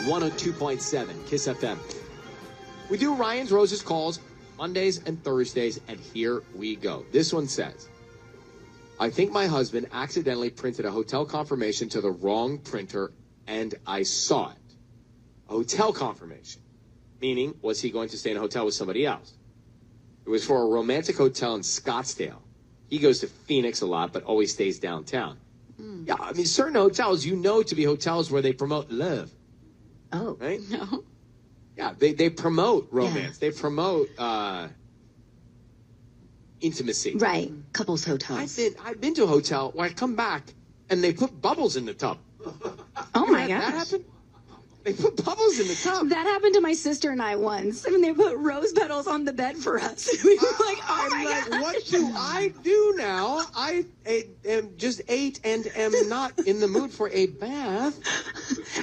102.7 Kiss FM. We do Ryan's Roses calls Mondays and Thursdays, and here we go. This one says, I think my husband accidentally printed a hotel confirmation to the wrong printer, and I saw it. A hotel confirmation. Meaning, was he going to stay in a hotel with somebody else? It was for a romantic hotel in Scottsdale. He goes to Phoenix a lot, but always stays downtown. Yeah, I mean, certain hotels, to be hotels where they promote love. Oh. Right? No. Yeah, they promote romance. Yeah. They promote intimacy. Right. Couples hotels. I've been to a hotel where I come back and they put bubbles in the tub. Oh my gosh. That happened? They put bubbles in the tub. That happened to my sister and I once. I mean, they put rose petals on the bed for us. We were like, oh my God. What do I do now? I just ate and am not in the mood for a bath.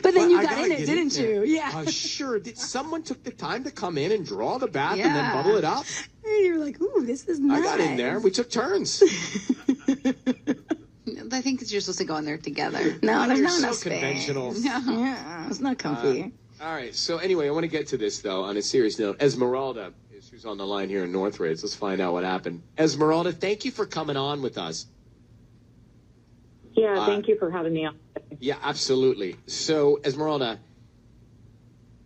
But then you got in it, didn't you? Yeah. Sure. Someone took the time to come in and draw the bath and then bubble it up? And you're like, ooh, this is nice. I got in there. We took turns. I think you're supposed to go in there together. No, there's You're not enough so conventional. space. Yeah, it's not comfy. All right. So anyway, I want to get to this, though, on a serious note. Esmeralda is who's on the line here in Northridge. Let's find out what happened. Esmeralda, thank you for coming on with us. Yeah, thank you for having me on. Yeah, absolutely. So, Esmeralda,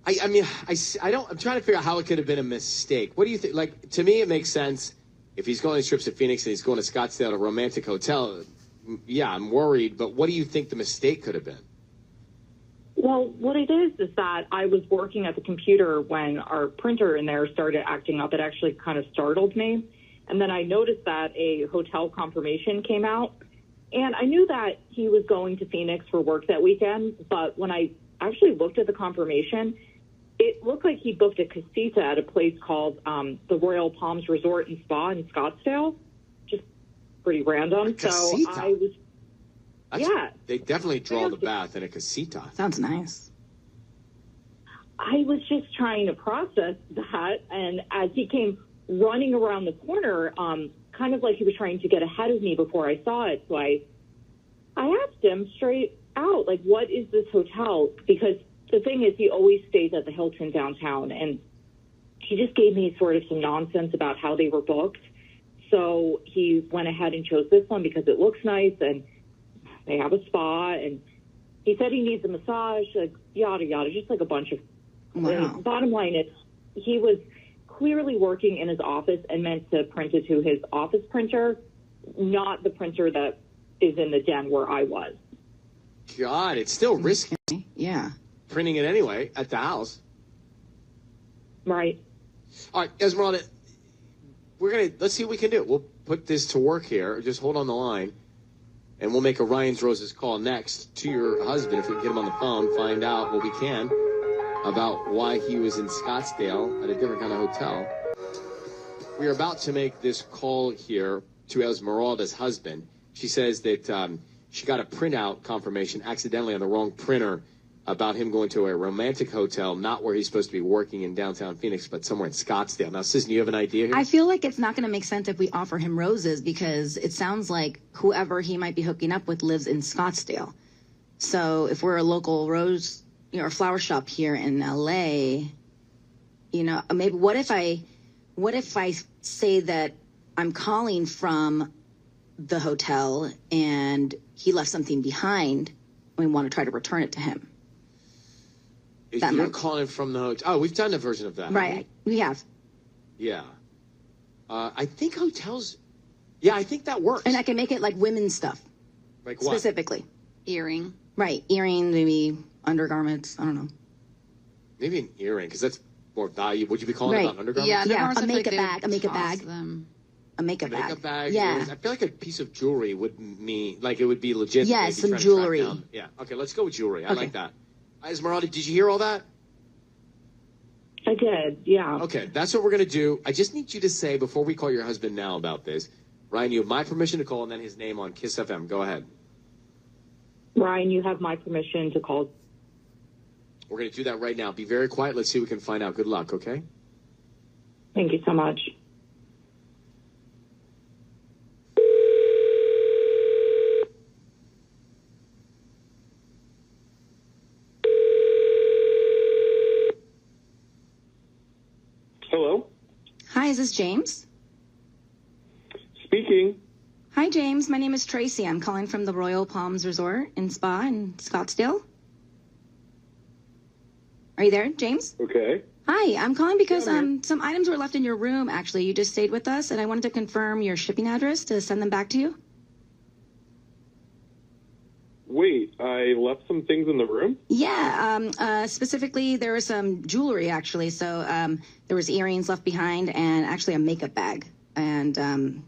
I'm trying to figure out how it could have been a mistake. What do you think? Like, to me, it makes sense. If he's going on trips to Phoenix and he's going to Scottsdale, a romantic hotel, yeah, I'm worried. But what do you think the mistake could have been? Well, what it is that I was working at the computer when our printer in there started acting up. It actually kind of startled me. And then I noticed that a hotel confirmation came out. And I knew that he was going to Phoenix for work that weekend. But when I actually looked at the confirmation, it looked like he booked a casita at a place called the Royal Palms Resort and Spa in Scottsdale. Just pretty random. So I was, They definitely draw the bath in a casita. Sounds nice. I was just trying to process that. And as he came running around the corner, kind of like he was trying to get ahead of me before I saw it. So I asked him straight out, like, what is this hotel? Because the thing is, he always stays at the Hilton downtown. And he just gave me sort of some nonsense about how they were booked. So he went ahead and chose this one because it looks nice and they have a spa. And he said he needs a massage, like, yada, yada, just like a bunch of... Wow. Bottom line is, he was clearly working in his office and meant to print it to his office printer, not the printer that is in the den where I was. God, it's still risky. Yeah. Printing it anyway at the house. Right. All right, Esmeralda, let's see what we can do. We'll put this to work here. Just hold on the line, and we'll make a Ryan's Roses call next to your husband. If we can get him on the phone, find out what we can about why he was in Scottsdale at a different kind of hotel. We are about to make this call here to Esmeralda's husband. She says that she got a printout confirmation accidentally on the wrong printer about him going to a romantic hotel, not where he's supposed to be working in downtown Phoenix, but somewhere in Scottsdale. Now, Susan, you have an idea here? I feel like it's not going to make sense if we offer him roses because it sounds like whoever he might be hooking up with lives in Scottsdale. So if we're a local rose, or flower shop here in LA, maybe what if I say that I'm calling from the hotel and he left something behind and we want to try to return it to him? If you're calling from the hotel. Oh, we've done a version of that. Right. We have. Yeah. I think hotels. Yeah, I think that works. And I can make it like women's stuff. Like what? Specifically. Earring. Right. Earring, maybe undergarments. I don't know. Maybe an earring, because that's more valuable. Would you be calling it an undergarment? Yeah, a makeup bag. A makeup bag. A makeup bag. Makeup bag. Yeah. I feel like a piece of jewelry would mean, like it would be legit. Yeah, some jewelry. Yeah. Okay, let's go with jewelry. I like that. Esmeralda, did you hear all that? I did, yeah. Okay, that's what we're going to do. I just need you to say, before we call your husband now about this, Ryan, you have my permission to call and then his name on Kiss FM. Go ahead. Ryan, you have my permission to call. We're going to do that right now. Be very quiet. Let's see what we can find out. Good luck, okay? Thank you so much. Hi, is this James? Speaking. Hi, James. My name is Tracy. I'm calling from the Royal Palms Resort and Spa in Scottsdale. Are you there, James? Okay. Hi, I'm calling because Yeah, I'm here. some items were left in your room, actually. You just stayed with us, and I wanted to confirm your shipping address to send them back to you. Wait, I left some things in the room? Yeah, specifically, there was some jewelry, actually. So there was earrings left behind and actually a makeup bag. And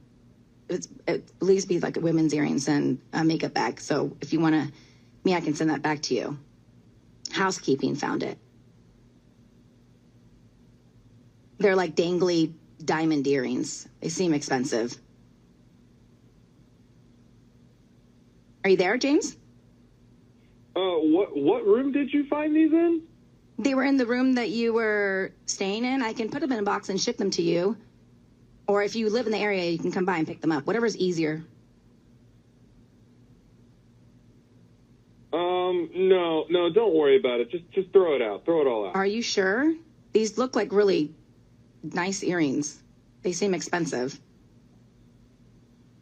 it believes to be like women's earrings and a makeup bag. So if you want to, I can send that back to you. Housekeeping found it. They're like dangly diamond earrings. They seem expensive. Are you there, James? What room did you find these in? They were in the room that you were staying in. I can put them in a box and ship them to you. Or if you live in the area, you can come by and pick them up. Whatever's easier. No, don't worry about it. Just throw it out. Throw it all out. Are you sure? These look like really nice earrings. They seem expensive.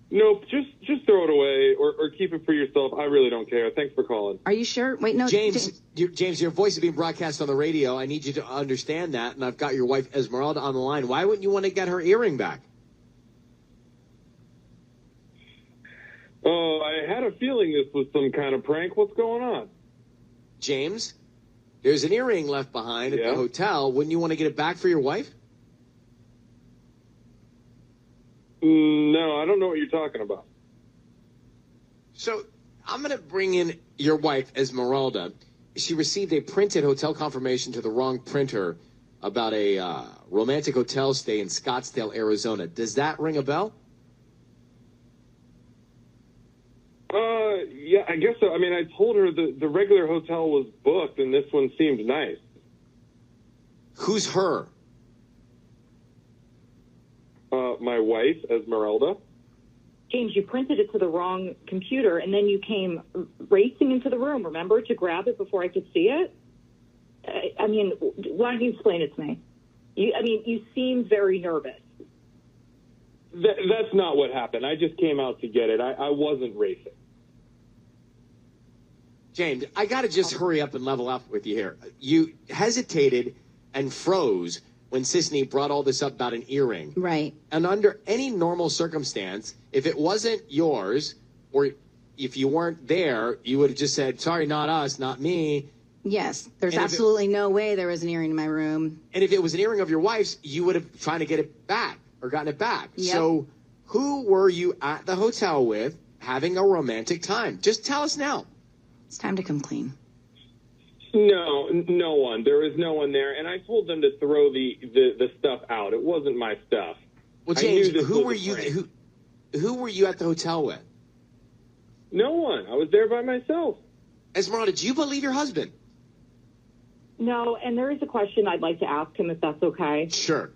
Nope, just throw it away or keep it for yourself. I really don't care. Thanks for calling. Are you sure? Wait, no. James, your voice is being broadcast on the radio. I need you to understand that, and I've got your wife Esmeralda on the line. Why wouldn't you want to get her earring back? Oh, I had a feeling this was some kind of prank. What's going on? James, there's an earring left behind at the hotel. Wouldn't you want to get it back for your wife? No, I don't know what you're talking about. So I'm going to bring in your wife, Esmeralda. She received a printed hotel confirmation to the wrong printer about a romantic hotel stay in Scottsdale, Arizona. Does that ring a bell? Yeah, I guess so. I mean, I told her the regular hotel was booked, and this one seemed nice. Who's her? My wife, Esmeralda. James, you printed it to the wrong computer, and then you came racing into the room, remember, to grab it before I could see it? I mean, why don't you explain it to me? You seem very nervous. That's not what happened. I just came out to get it. I wasn't racing. James, I got to just hurry up and level up with you here. You hesitated and froze when Sisney brought all this up about an earring. Right. And under any normal circumstance, if it wasn't yours, or if you weren't there, you would have just said, sorry, not us, not me. Yes. There's And absolutely no way there was an earring in my room. And if it was an earring of your wife's, you would have tried to get it back or gotten it back. Yep. So who were you at the hotel with having a romantic time? Just tell us now. It's time to come clean. No one. There was no one there, and I told them to throw the stuff out. It wasn't my stuff. Well, I James, knew this who was were a you? prank. Who were you at the hotel with? No one. I was there by myself. Esmeralda, do you believe your husband? No, and there is a question I'd like to ask him, if that's okay. Sure.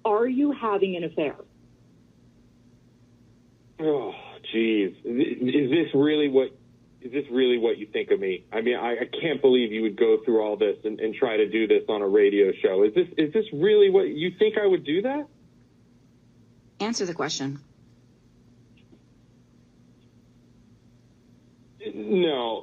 Are you having an affair? Oh, jeez. Is this really what you think of me? I mean, I can't believe you would go through all this and try to do this on a radio show. Is this really what you think I would do that? Answer the question. No.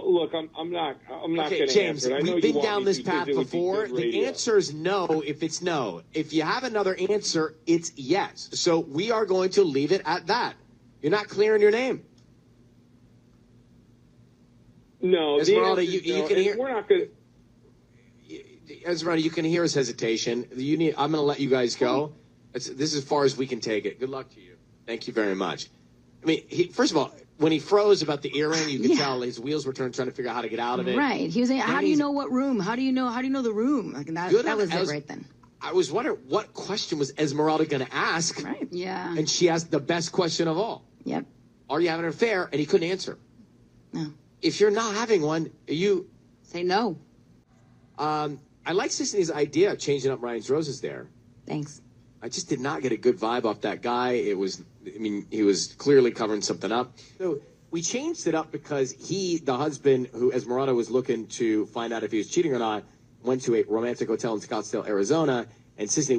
Look, I'm not Okay, going to James, answer it. I know we've you been want down me this to path because it would be before. good The radio. answer is no if it's no. If you have another answer, it's yes. So we are going to leave it at that. You're not clearing your name. No, Esmeralda, the answer is you no, can and hear- We're not going to. Esmeralda, you can hear his hesitation. I'm going to let you guys go. This is as far as we can take it. Good luck to you. Thank you very much. I mean, first of all, when he froze about the earring, you could tell his wheels were trying to figure out how to get out of it. Right. He was saying, how do you know what room? How do you know the room? Like that was it right then. I was wondering, what question was Esmeralda going to ask? Right. Yeah. And she asked the best question of all. Yep. Are you having an affair? And he couldn't answer. No. If you're not having one, you... Say no. I like Sisney's idea of changing up Ryan's roses there. Thanks. I just did not get a good vibe off that guy. He was clearly covering something up. So we changed it up because the husband who Esmeralda was looking to find out if he was cheating or not, went to a romantic hotel in Scottsdale, Arizona, And Sisney,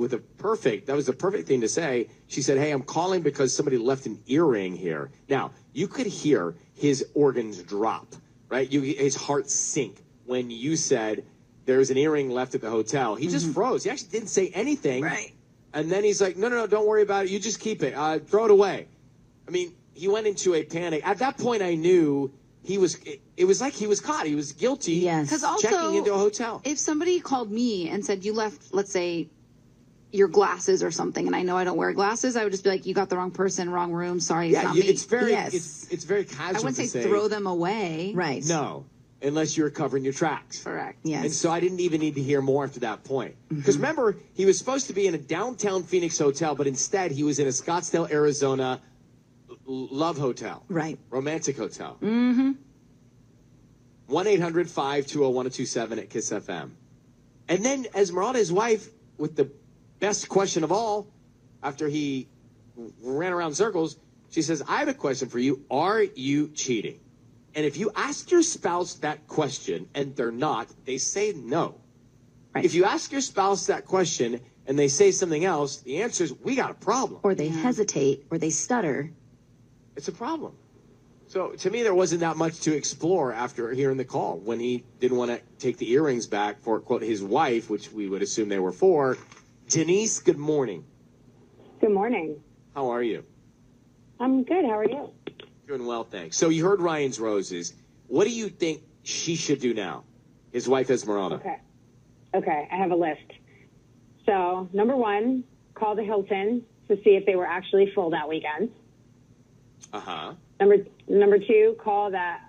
that was the perfect thing to say. She said, hey, I'm calling because somebody left an earring here. Now, you could hear his organs drop, right? His heart sink when you said there's an earring left at the hotel. He just froze. He actually didn't say anything. Right. And then he's like, no, don't worry about it. You just keep it. Throw it away. I mean, he went into a panic. At that point, I knew it was like he was caught. He was guilty. Yes. Because also, checking into a hotel. if somebody called me and said you left, let's say, your glasses or something, and I know I don't wear glasses, I would just be like, you got the wrong person, wrong room. Sorry, it's not me. It's very, Yes. it's very casual. I wouldn't to say throw them away. Right. No, unless you're covering your tracks. Correct. Yes. And so I didn't even need to hear more after that point. Because remember, he was supposed to be in a downtown Phoenix hotel, but instead he was in a Scottsdale, Arizona love hotel. Right. Romantic hotel. Mm-hmm. 1-800-520-1027 at KISS FM. And then Esmeralda, his wife, with the best question of all, after he ran around in circles, she says, I have a question for you. Are you cheating? And if you ask your spouse that question and they're not, they say no. Right. If you ask your spouse that question and they say something else, the answer is, we got a problem. Or they hesitate, or they stutter. It's a problem. So to me, there wasn't that much to explore after hearing the call when he didn't want to take the earrings back for, quote, his wife, which we would assume they were for. Denise, good morning. Good morning. How are you? I'm good. How are you? Doing well, thanks. So you heard Ryan's roses. What do you think she should do now? His wife, Esmeralda. Okay. I have a list. So, number one, call the Hilton to see if they were actually full that weekend. Uh-huh. Number two, call that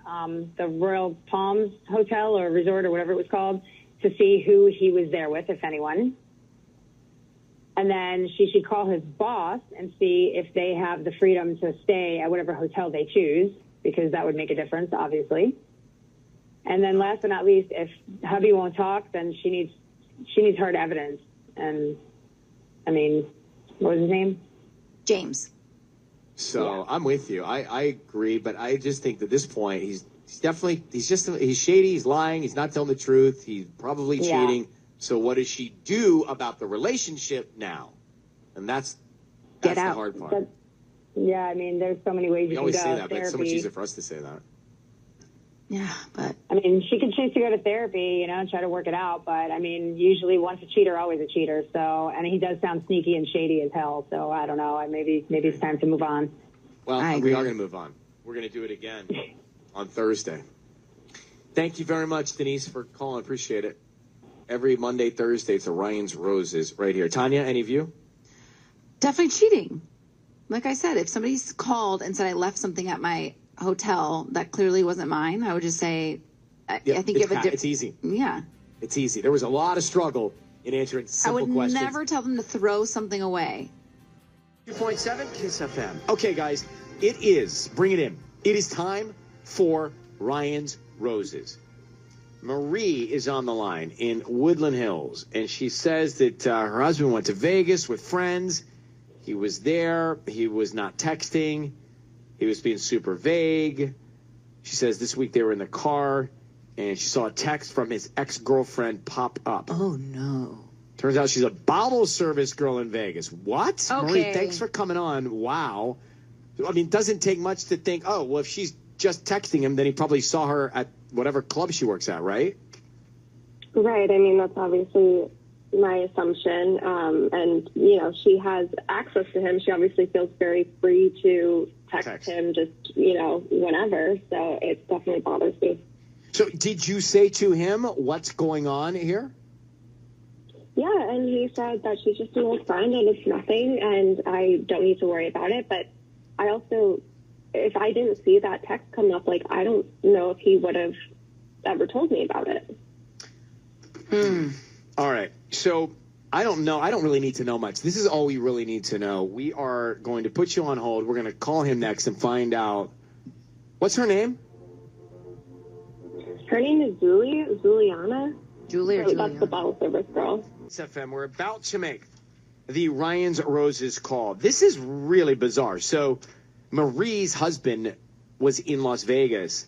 the Royal Palms Hotel or Resort or whatever it was called to see who he was there with, if anyone. And then she should call his boss and see if they have the freedom to stay at whatever hotel they choose, because that would make a difference, obviously. And then last but not least, if hubby won't talk, then she needs hard evidence. And, I mean, what was his name? James. So I'm with you. I agree, but I just think that at this point, he's shady, he's lying, he's not telling the truth, he's probably cheating. So what does she do about the relationship now? And that's Get the out. hard part. Yeah, I mean, there's so many ways We you always can say go. that, but it's so much easier for us to say that. Yeah, but I mean, she could choose to go to therapy, try to work it out. But, I mean, usually once a cheater, always a cheater. So, and he does sound sneaky and shady as hell. So, I don't know. Maybe it's time to move on. Well, I we agree. are going to move on. We're going to do it again on Thursday. Thank you very much, Denise, for calling. Appreciate it. Every Monday, Thursday, it's a Ryan's Roses right here. Tanya, any of you? Definitely cheating. Like I said, if somebody's called and said I left something at my hotel that clearly wasn't mine, I would just say, I think it's easy. Yeah. It's easy. There was a lot of struggle in answering I simple would questions. never tell them to throw something away. 2.7 KISS FM. Okay, guys, bring it in. It is time for Ryan's Roses. Marie is on the line in Woodland Hills, and she says that her husband went to Vegas with friends. He was there. He was not texting. He was being super vague. She says this week they were in the car, and she saw a text from his ex-girlfriend pop up. oh no. Turns out she's a bottle service girl in Vegas. What? Okay. Marie, thanks for coming on. Wow. I mean, it doesn't take much to think, oh, well, if she's just texting him, then he probably saw her at whatever club she works at, right? Right. I mean, that's obviously my assumption. And, she has access to him. She obviously feels very free to text him just, whenever. So it definitely bothers me. So did you say to him what's going on here? Yeah, and he said that she's just an old friend and it's nothing and I don't need to worry about it. But I also, if I didn't see that text come up, I don't know if he would have ever told me about it. All right. So I don't know. I don't really need to know much. This is all we really need to know. We are going to put you on hold. We're going to call him next and find out. What's her name? Her name is Juliana. Julie or So Julia? that's the bottle service girl. FM. We're about to make the Ryan's Roses call. This is really bizarre. So Marie's husband was in Las Vegas,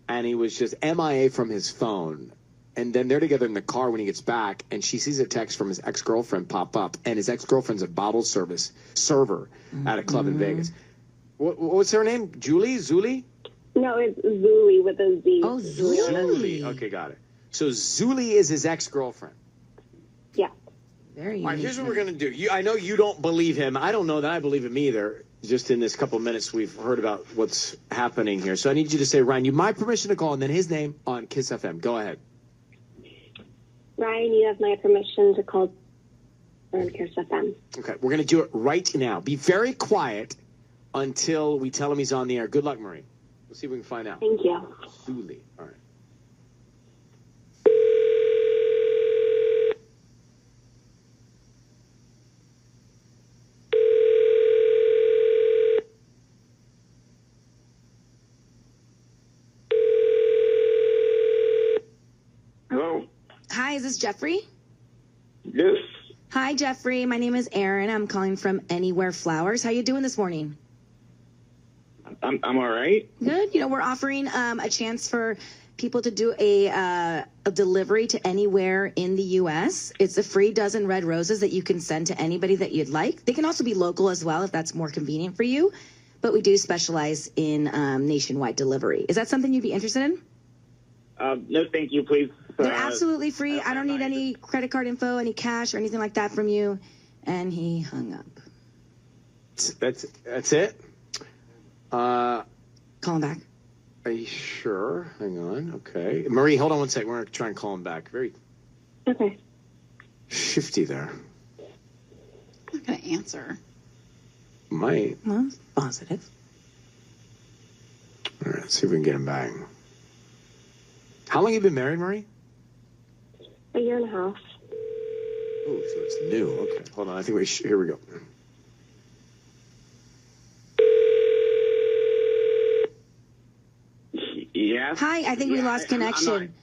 and he was just MIA from his phone. and then they're together in the car when he gets back, and she sees a text from his ex-girlfriend pop up, and his ex-girlfriend's a bottle server at a club in Vegas. What's her name? Julie? Zuli? No, it's Zuli with a Z. Oh, Zuli. Okay, got it. So Zuli is his ex-girlfriend. Yeah. Very All right, unique here's what we're name. going to do. I know you don't believe him. I don't know that I believe him either. Just in this couple of minutes, we've heard about what's happening here. So I need you to say, Ryan, you have my permission to call, and then his name on Kiss FM. Go ahead. Ryan, you have my permission to call on Kiss FM. Okay, we're going to do it right now. Be very quiet until we tell him he's on the air. Good luck, Marie. We'll see if we can find out. Thank you. Zuli. All right. Hello. Hi, is this Jeffrey? Yes. Hi, Jeffrey. My name is Erin. I'm calling from Anywhere Flowers. How you doing this morning? I'm all right. Good. You know, we're offering a chance for people to do a delivery to anywhere in the U.S. It's a free dozen red roses that you can send to anybody that you'd like. They can also be local as well if that's more convenient for you. But we do specialize in nationwide delivery. Is that something you'd be interested in? No, thank you, please. They're absolutely free. I don't need any credit card info, any cash, or anything like that from you. And he hung up. That's it? Call him back. Are you sure? Hang on. Okay. Marie, hold on one second. We're going to try and call him back. Very Okay. shifty there. I'm not going to answer. Might. Well, positive. All right, see if we can get him back. How long have you been married, Marie? A year and a half. Oh, so it's new. Okay, hold on. I think here we go. Yes. Hi, I think we lost connection.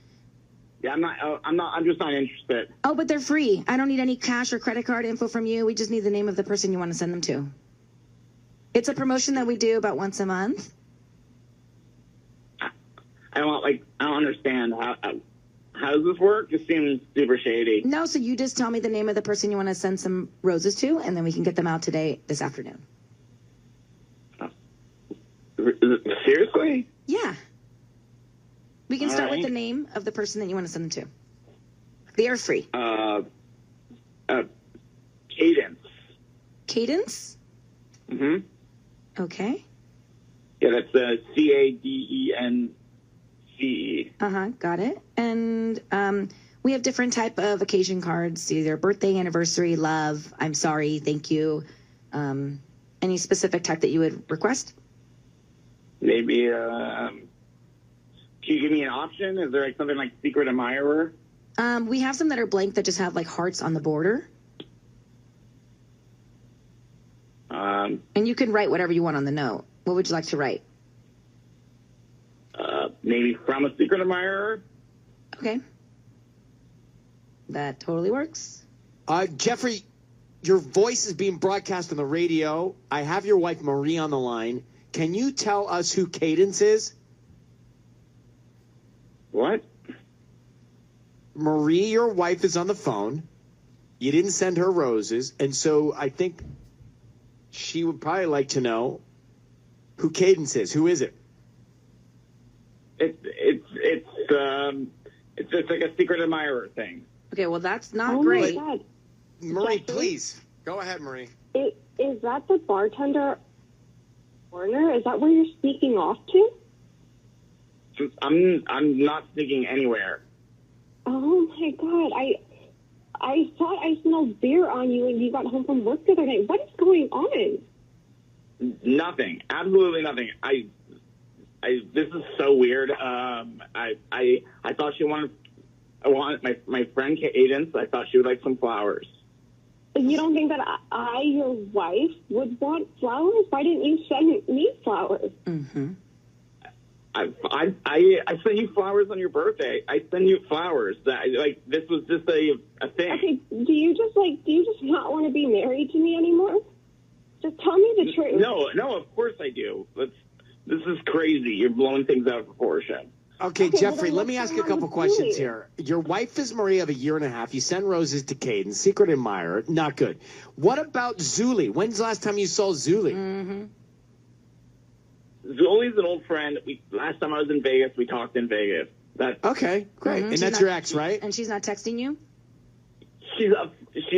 I'm just not interested. Oh, but they're free. I don't need any cash or credit card info from you. We just need the name of the person you want to send them to. It's a promotion that we do about once a month. I don't understand how does this work? This seems super shady. No, so you just tell me the name of the person you want to send some roses to, and then we can get them out this afternoon. Seriously? Yeah. We can start with right. the name of the person that you want to send them to. They are free. Cadence. Cadence? Mm-hmm. Okay. Yeah, that's CADENCE. Got it. And we have different type of occasion cards, either birthday, anniversary, love, I'm sorry, thank you. Any specific type that you would request? Maybe, can you give me an option? Is there something like Secret Admirer? We have some that are blank that just have like hearts on the border. And you can write whatever you want on the note. What would you like to write? Maybe From a Secret Admirer? Okay. That totally works. Jeffrey, your voice is being broadcast on the radio. I have your wife Marie on the line. Can you tell us who Cadence is? What? Marie, your wife, is on the phone. You didn't send her roses, and so I think she would probably like to know who Cadence is. Who is it? It's just like a Secret Admirer thing. Okay, well, that's not Oh great. my God. Marie, Jeffrey? please. Go ahead, Marie. Is that the bartender corner? Is that where you're sneaking off to? I'm not sneaking anywhere. Oh my God. I thought I smelled beer on you when you got home from work the other night. What is going on? Nothing. Absolutely nothing. This is so weird. I thought I want my friend Cadence. I thought she would like some flowers. You don't think that I, your wife, would want flowers? Why didn't you send me flowers? Mm-hmm. I sent you flowers on your birthday. I send you flowers. This was just a thing. Okay, do you just not want to be married to me anymore? Just tell me the truth. No, of course I do. This is crazy. You're blowing things out of proportion. Okay, Okay, Jeffrey, well, let me what's ask you a going on couple with questions Julie? here. Your wife is Marie of a year and a half. You send roses to Caden, secret admirer, not good. What about Zuli? When's the last time you saw Zuli? Mm-hmm. Zulie's an old friend. Last time I was in Vegas, we talked in Vegas. Okay, great. And that's your ex, right? And she's not texting you? She's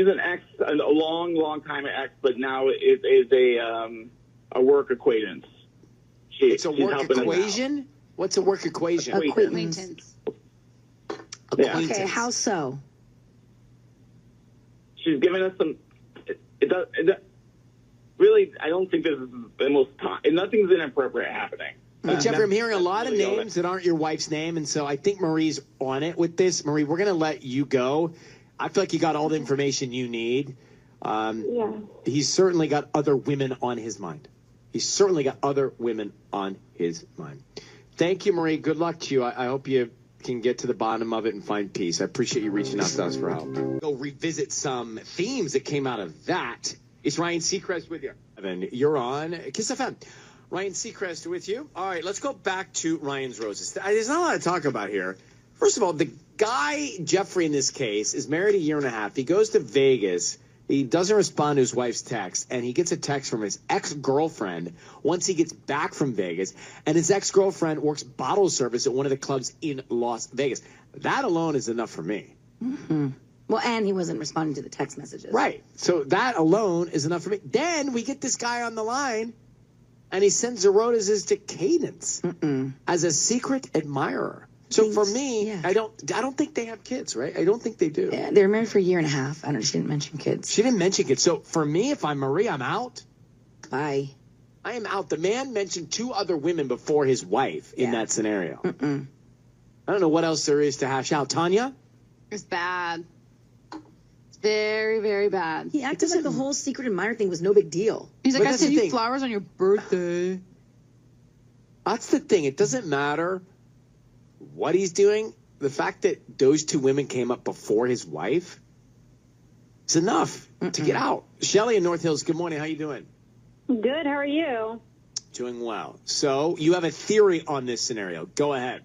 an ex, a long time ex, but now is a work acquaintance. It's a she's work helping us out. equation? What's a work equation? Acquaintance. Yeah. Okay, how so? She's giving us some. Really, I don't think this is the most. Nothing's inappropriate happening. Jeffrey, I'm hearing a lot of That's really names that aren't your wife's name, and so I think Marie's on it with this. Marie, we're going to let you go. I feel like you got all the information you need. Yeah. He's certainly got other women on his mind. He's certainly got other women on his mind. Thank you, Marie. Good luck to you. I hope you can get to the bottom of it and find peace. I appreciate you reaching out to us for help. Go revisit some themes that came out of that. It's Ryan Seacrest with you. Evan, you're on Kiss FM. Ryan Seacrest with you. All right, let's go back to Ryan's Roses. There's not a lot to talk about here. First of all, the guy, Jeffrey, in this case, is married a year and a half. He goes to Vegas. He doesn't respond to his wife's text, and he gets a text from his ex-girlfriend once he gets back from Vegas, and his ex-girlfriend works bottle service at one of the clubs in Las Vegas. That alone is enough for me. Mm-hmm. Well, and he wasn't responding to the text messages. Right. So that alone is enough for me. Then we get this guy on the line, and he sends the roses to Cadence as a secret admirer. So for me, yeah. I don't think they have kids, right? I don't think they do. Yeah, they were married for a year and a half. She didn't mention kids. She didn't mention kids. So for me, if I'm Marie, I'm out. Bye. I am out. The man mentioned 2 other women before his wife in that scenario. I don't know what else there is to hash out. Tanya? It's bad. It's very, very bad. He acted like the whole secret admirer thing was no big deal. He's like, But I that's the sent you thing. flowers on your birthday. That's the thing. It doesn't matter what he's doing. The fact that those 2 women came up before his wife is enough to get out. Shelly in North Hills, good morning. How you doing? Good. How are you? Doing well. So you have a theory on this scenario. Go ahead.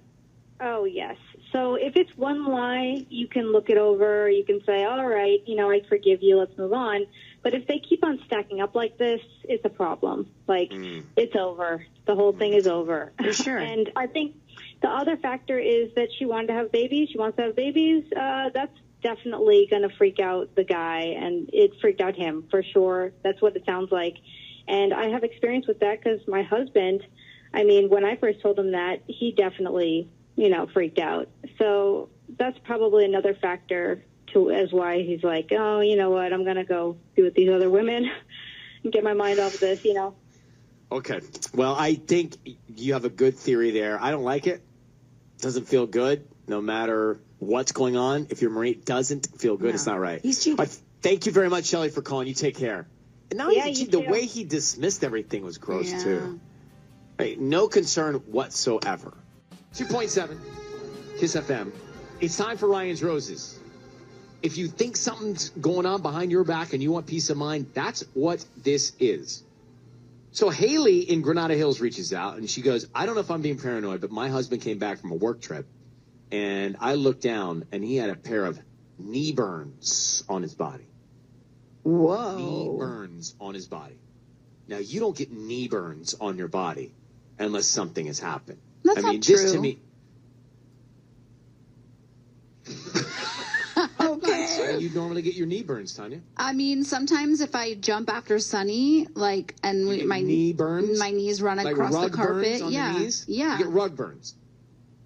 Oh, yes. So if it's one lie, you can look it over. You can say, all right, I forgive you. Let's move on. But if they keep on stacking up like this, it's a problem. It's over. The whole thing is over. For sure. And I think the other factor is that she wanted to have babies. She wants to have babies. That's definitely going to freak out the guy, and it freaked out him for sure. That's what it sounds like. And I have experience with that because my husband, when I first told him that, he definitely, freaked out. So that's probably another factor as why he's like, oh, you know what, I'm going to go be with these other women and get my mind off of this, Okay. Well, I think you have a good theory there. I don't like it. Doesn't feel good, no matter what's going on. If you're Marie, it doesn't feel good. No. It's not right. He's cheating. But thank you very much, Shelly, for calling. You take care. And now Yeah, the you too. way he dismissed everything was gross, Yeah. too. Right, no concern whatsoever. 2.7, Kiss FM. It's time for Ryan's Roses. If you think something's going on behind your back and you want peace of mind, that's what this is. So Haley in Granada Hills reaches out, and she goes, I don't know if I'm being paranoid, but my husband came back from a work trip, and I looked down, and he had a pair of knee burns on his body. Whoa. Knee burns on his body. Now, you don't get knee burns on your body unless something has happened. That's not true. This to me... How do you normally get your knee burns, Tanya? Sometimes if I jump after Sunny, my knee burns? my knees run Like across the rug carpet. burns on Yeah, the knees? yeah, You get rug burns.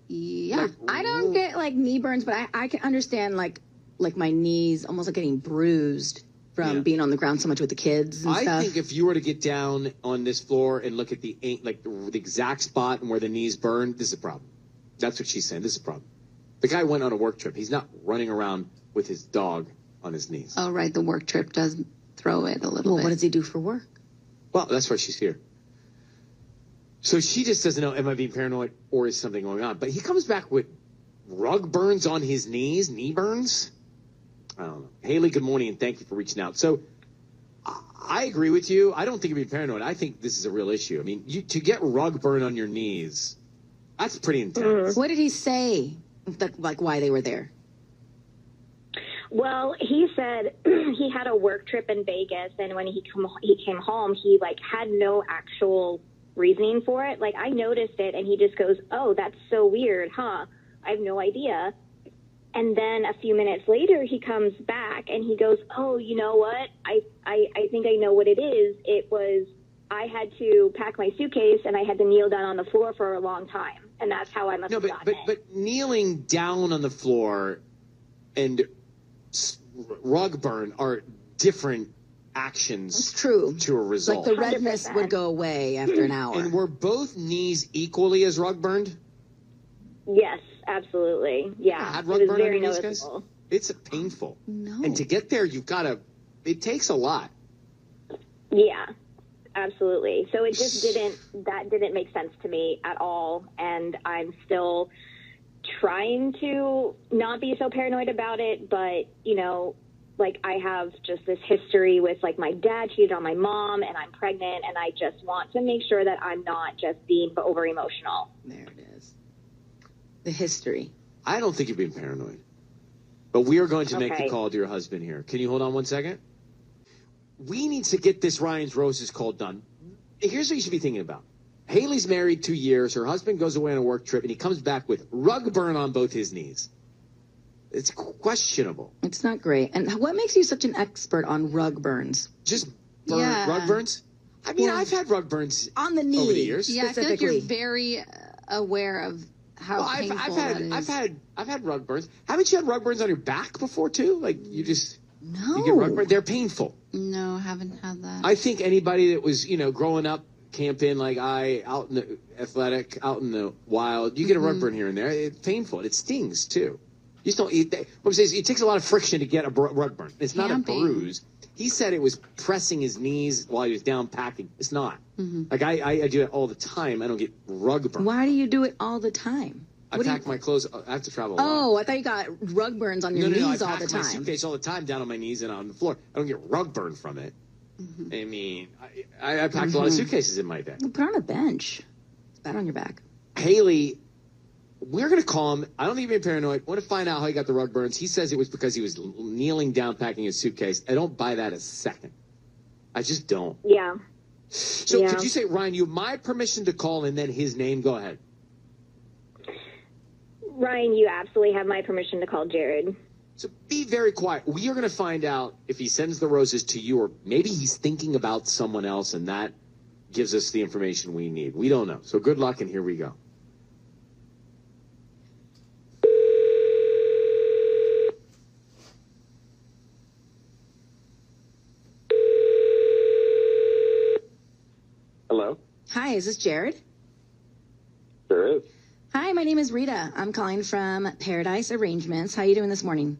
yeah. I don't get knee burns, but I can understand like my knees almost like getting bruised from being on the ground so much with the kids and I stuff. think if you were to get down on this floor and look at the exact spot and where the knees burn, this is a problem. That's what she's saying. This is a problem. The guy went on a work trip. He's not running around with his dog on his knees. Oh, right. The work trip does throw it a little bit. What does he do for work? Well, that's why she's here. So she just doesn't know, am I being paranoid or is something going on? But he comes back with rug burns on his knees, knee burns. I don't know. Haley, good morning, and thank you for reaching out. So I agree with you. I don't think you're being paranoid. I think this is a real issue. To get rug burn on your knees, That's pretty intense. What did he say? Like why they were there? Well, he said he had a work trip in Vegas, and when he came home, he like had no actual reasoning for it. Like I noticed it, and he just goes, "Oh, that's so weird, huh? I have no idea." And then a few minutes later, he comes back and he goes, "Oh, you know what? I think I know what it is. It was I had to pack my suitcase and I had to kneel down on the floor for a long time, and that's how I must have gotten it." But kneeling down on the floor and rug burn are different actions. It's true. To a result. Like the redness 100%. would go away after an hour. And were both knees equally as rug burned? Yes, absolutely. Yeah, Had it rug was burn very on your knees, guys? noticeable. It's painful. No. And to get there, you've got to. It takes a lot. Yeah, absolutely. So it just didn't make sense to me at all, and I'm still trying to not be so paranoid about it, but you know, like I have just this history with like my dad cheated on my mom and I'm pregnant, and I just want to make sure that I'm not just being over emotional. There it is. The history. I don't think you're being paranoid. But we are going to make the Okay. call to your husband here. Can you hold on 1 second? We need to get this Ryan's Roses call done. Here's what you should be thinking about. Haley's married 2 years. Her husband goes away on a work trip, and he comes back with rug burn on both his knees. It's questionable. It's not great. And what makes you such an expert on rug burns? Just Yeah. rug burns? I mean, I've had rug burns On the knee. over the years. Yeah, I feel like you're Specifically. very aware of how Well, painful that is. I've had rug burns. Haven't you had rug burns on your back before too? Like you just No. you get rug burns. They're painful. No, haven't had that. I think anybody that was, growing up camping like out in the athletic, out in the wild, you get a rug burn here and there. It's painful. It stings too. You just don't eat. What I'm saying is, it takes a lot of friction to get a rug burn. It's not a Camping. bruise. He said it was pressing his knees while he was down packing. It's not. Like I do it all the time. I don't get rug burn. Why do you do it all the time? I What do pack my clothes. I have to travel a lot. Oh, I thought you got rug burns on your No, knees I all pack the my time. suitcase all the time down on my knees and on the floor. I don't get rug burn from it. I mean, I packed a lot of suitcases in my day. Put it on a bench. It's bad on your back. Haley, we're going to call him. I don't think you're being paranoid. I want to find out how he got the rug burns. He says it was because he was kneeling down packing his suitcase. I don't buy that a second. I just don't. Yeah. So Yeah. could you say, Ryan, you have my permission to call and then his name? Go ahead. Ryan, you absolutely have my permission to call Jared. So be very quiet. We are going to find out if he sends the roses to you, or maybe he's thinking about someone else, and that gives us the information we need. We don't know. So good luck, and here we go. Hello? Hi, is this Jared? There is. Hi, my name is Rita. I'm calling from Paradise Arrangements. How you doing this morning?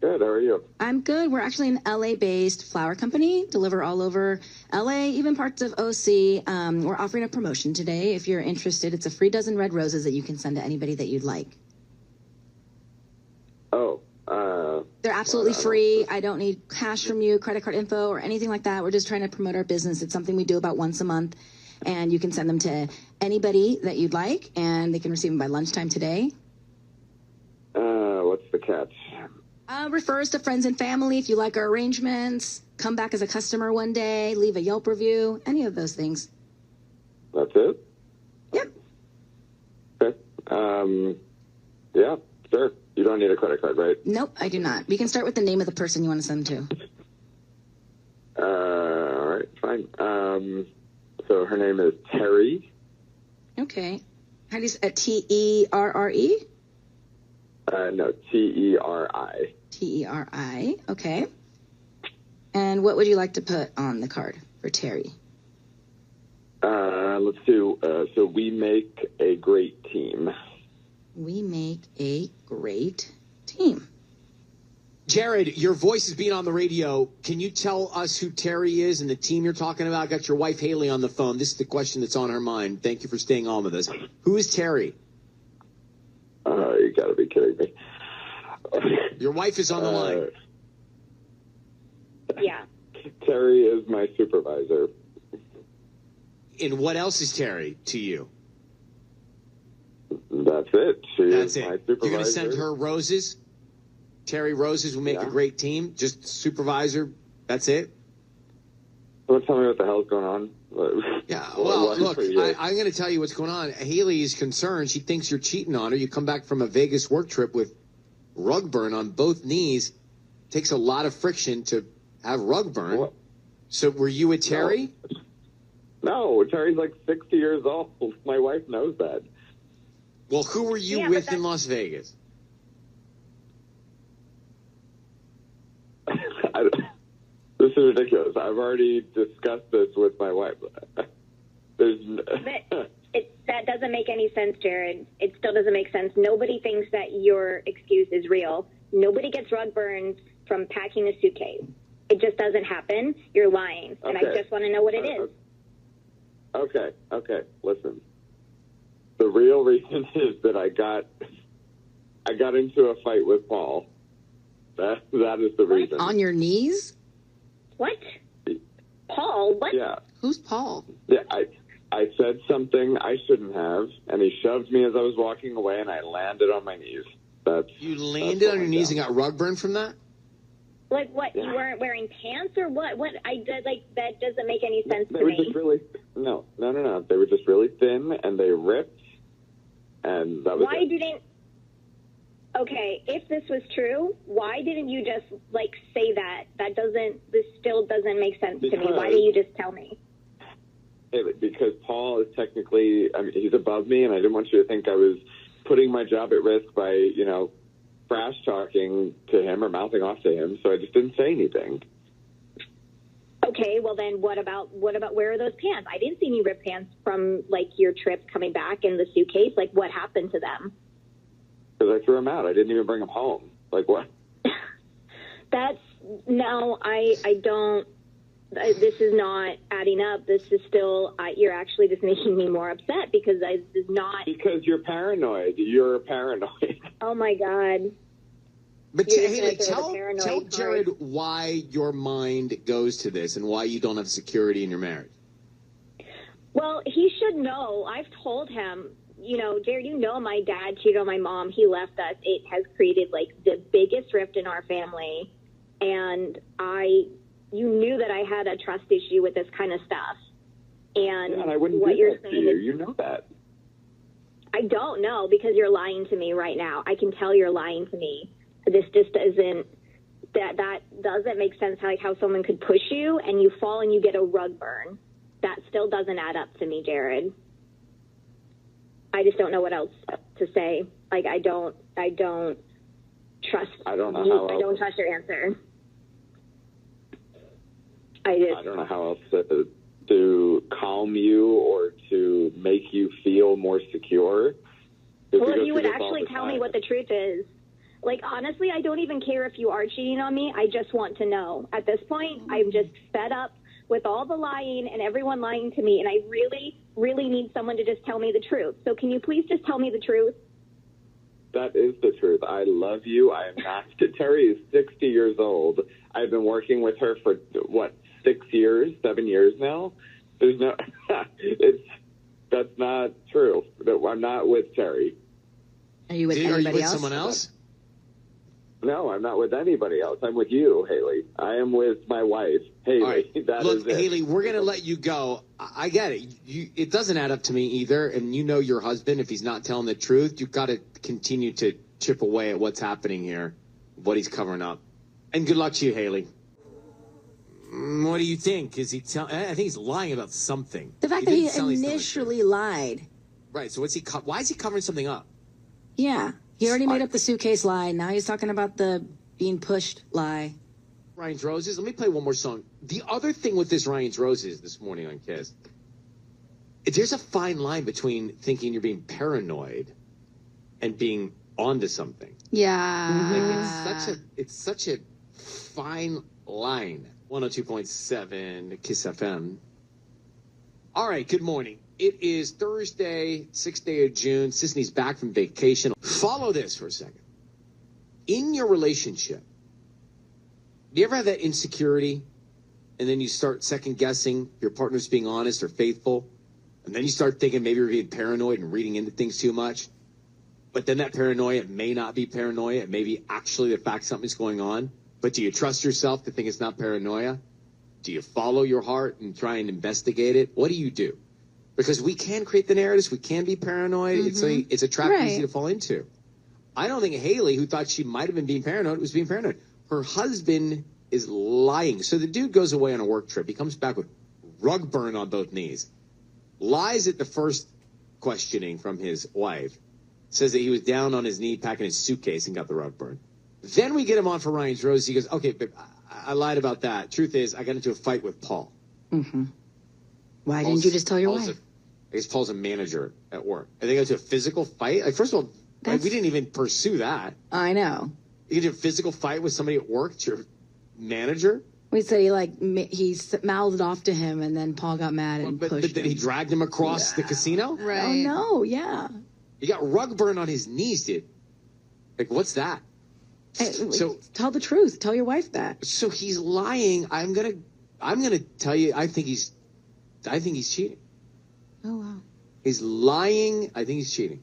Good. How are you? I'm good. We're actually an LA-based flower company, deliver all over LA, even parts of OC. We're offering a promotion today. If you're interested, it's a free dozen red roses that you can send to anybody that you'd like. Oh, They're absolutely free. I don't need cash from you, credit card info, or anything like that. We're just trying to promote our business. It's something we do about once a month, and you can send them to anybody that you'd like, and they can receive them by lunchtime today. what's the catch? Refer us to friends and family if you like our arrangements. Come back as a customer one day. Leave a Yelp review. Any of those things. That's it? Yep. Okay. Yeah, sure. You don't need a credit card, right? Nope, I do not. We can start with the name of the person you want to send to. All right, fine. So her name is Terry. Okay. How do you say T-E-R-R-E? No, T-E-R-I. T-E-R-I. Okay. And what would you like to put on the card for Terry? Let's do, so we make a great team. We make a great team. Jared, your voice is being on the radio. Can you tell us who Terry is and the team you're talking about? Got your wife Haley on the phone. This is the question that's on her mind. Thank you for staying on with us. Who is Terry? You gotta be kidding me. Your wife is on the line. Yeah. Terry is my supervisor. And what else is Terry to you? That's it. She That's is it. my You're supervisor. going to send her roses? Terry Roses will make a great team. Just supervisor. That's it? Don't tell me what the hell's going on. Yeah, well, look, I'm going to tell you what's going on. Haley is concerned. She thinks you're cheating on her. You come back from a Vegas work trip with rug burn on both knees. Takes a lot of friction to have rug burn. What? So were you with Terry? No, Terry's like 60 years old. My wife knows that. Well, who were you with in Las Vegas? This is ridiculous. I've already discussed this with my wife. That doesn't make any sense, Jared. It still doesn't make sense. Nobody thinks that your excuse is real. Nobody gets rug burns from packing a suitcase. It just doesn't happen. You're lying. And I just want to know what it is. Okay. Listen. The real reason is that I got into a fight with Paul. That is the reason. On your knees? What? Paul? What? Yeah. Who's Paul? Yeah, I said something I shouldn't have, and he shoved me as I was walking away, and I landed on my knees. You landed on your knees and got rug burn from that? Like what? Yeah. You weren't wearing pants or what? What? That doesn't make any sense to me. They were just really no. They were just really thin, and they ripped, and that was Why didn't? Okay, if this was true, why didn't you just say that? This still doesn't make sense to me. Why didn't you just tell me? Because Paul is technically, he's above me, and I didn't want you to think I was putting my job at risk by, trash talking to him or mouthing off to him. So I just didn't say anything. Okay, well then, what about where are those pants? I didn't see any ripped pants from your trip coming back in the suitcase. What happened to them? Because I threw them out. I didn't even bring them home. What? I don't. This is not adding up. This is still. You're actually just making me more upset because this is not. Because you're paranoid. You're paranoid. Oh my God. But Haley, tell Jared why your mind goes to this and why you don't have security in your marriage. Well, he should know. I've told him. Jared, my dad cheated on my mom. He left us. It has created the biggest rift in our family. And you knew that I had a trust issue with this kind of stuff. And, I wouldn't what do you're that saying to you. is, You know that. I don't know because you're lying to me right now. I can tell you're lying to me. This just isn't, that doesn't make sense how someone could push you and you fall and you get a rug burn. That still doesn't add up to me, Jared. I just don't know what else to say. I don't trust. I don't know you. how I don't trust your answer. I don't know how else to calm you or to make you feel more secure. Well, if you would actually tell me what the truth is. Honestly, I don't even care if you are cheating on me. I just want to know. At this point, I'm just fed up with all the lying and everyone lying to me, and I really, really need someone to just tell me the truth. So can you please just tell me the truth? That is the truth. I love you. I am not. Terry is 60 years old. I've been working with her for, 7 years now? There's no, that's not true. I'm not with Terry. Are you with anybody else? Someone else? No, I'm not with anybody else. I'm with you, Haley. I am with my wife, Haley. Right. That Look, is it. Haley, we're going to let you go. I get it. It doesn't add up to me either. And your husband, if he's not telling the truth, you've got to continue to chip away at what's happening here, what he's covering up. And good luck to you, Haley. What do you think? Is he I think he's lying about something. The fact that he initially lied. Right. So why is he covering something up? Yeah. He already made up the suitcase lie. Now he's talking about the being pushed lie. Ryan's Roses. Let me play one more song. The other thing with this Ryan's Roses this morning on Kiss, there's a fine line between thinking you're being paranoid and being onto something. Yeah. It's such a fine line. 102.7 Kiss FM. All right, good morning. It is Thursday, 6th day of June. Sisney's back from vacation. Follow this for a second. In your relationship, do you ever have that insecurity and then you start second guessing your partner's being honest or faithful? And then you start thinking maybe you're being paranoid and reading into things too much? but then that paranoia may not be paranoia. It may be actually the fact something's going on. But do you trust yourself to think it's not paranoia? Do you follow your heart and try and investigate it? What do you do? Because we can create the narratives. We can be paranoid. It's a trap easy to fall into. I don't think Haley, who thought she might have been being paranoid, was being paranoid. Her husband is lying. So the dude goes away on a work trip. He comes back with rug burn on both knees. Lies at the first questioning from his wife. Says that he was down on his knee packing his suitcase and got the rug burn. Then we get him on for Ryan's Rose. He goes, okay, babe, I lied about that. Truth is, I got into a fight with Paul. Mm-hmm. Why didn't you just tell your wife? I guess Paul's a manager at work. And they got into a physical fight. Like, first of all, we didn't even pursue that. I know. You get into a physical fight with somebody at work, it's your manager? We said he mouthed off to him, and then Paul got mad and pushed him. But then he dragged him across the casino? Right. Oh, no, yeah. He got rug burn on his knees, dude. Like, what's that? So tell the truth. Tell your wife that. So he's lying. I'm gonna tell you. I think he's cheating. Oh wow. He's lying. I think he's cheating.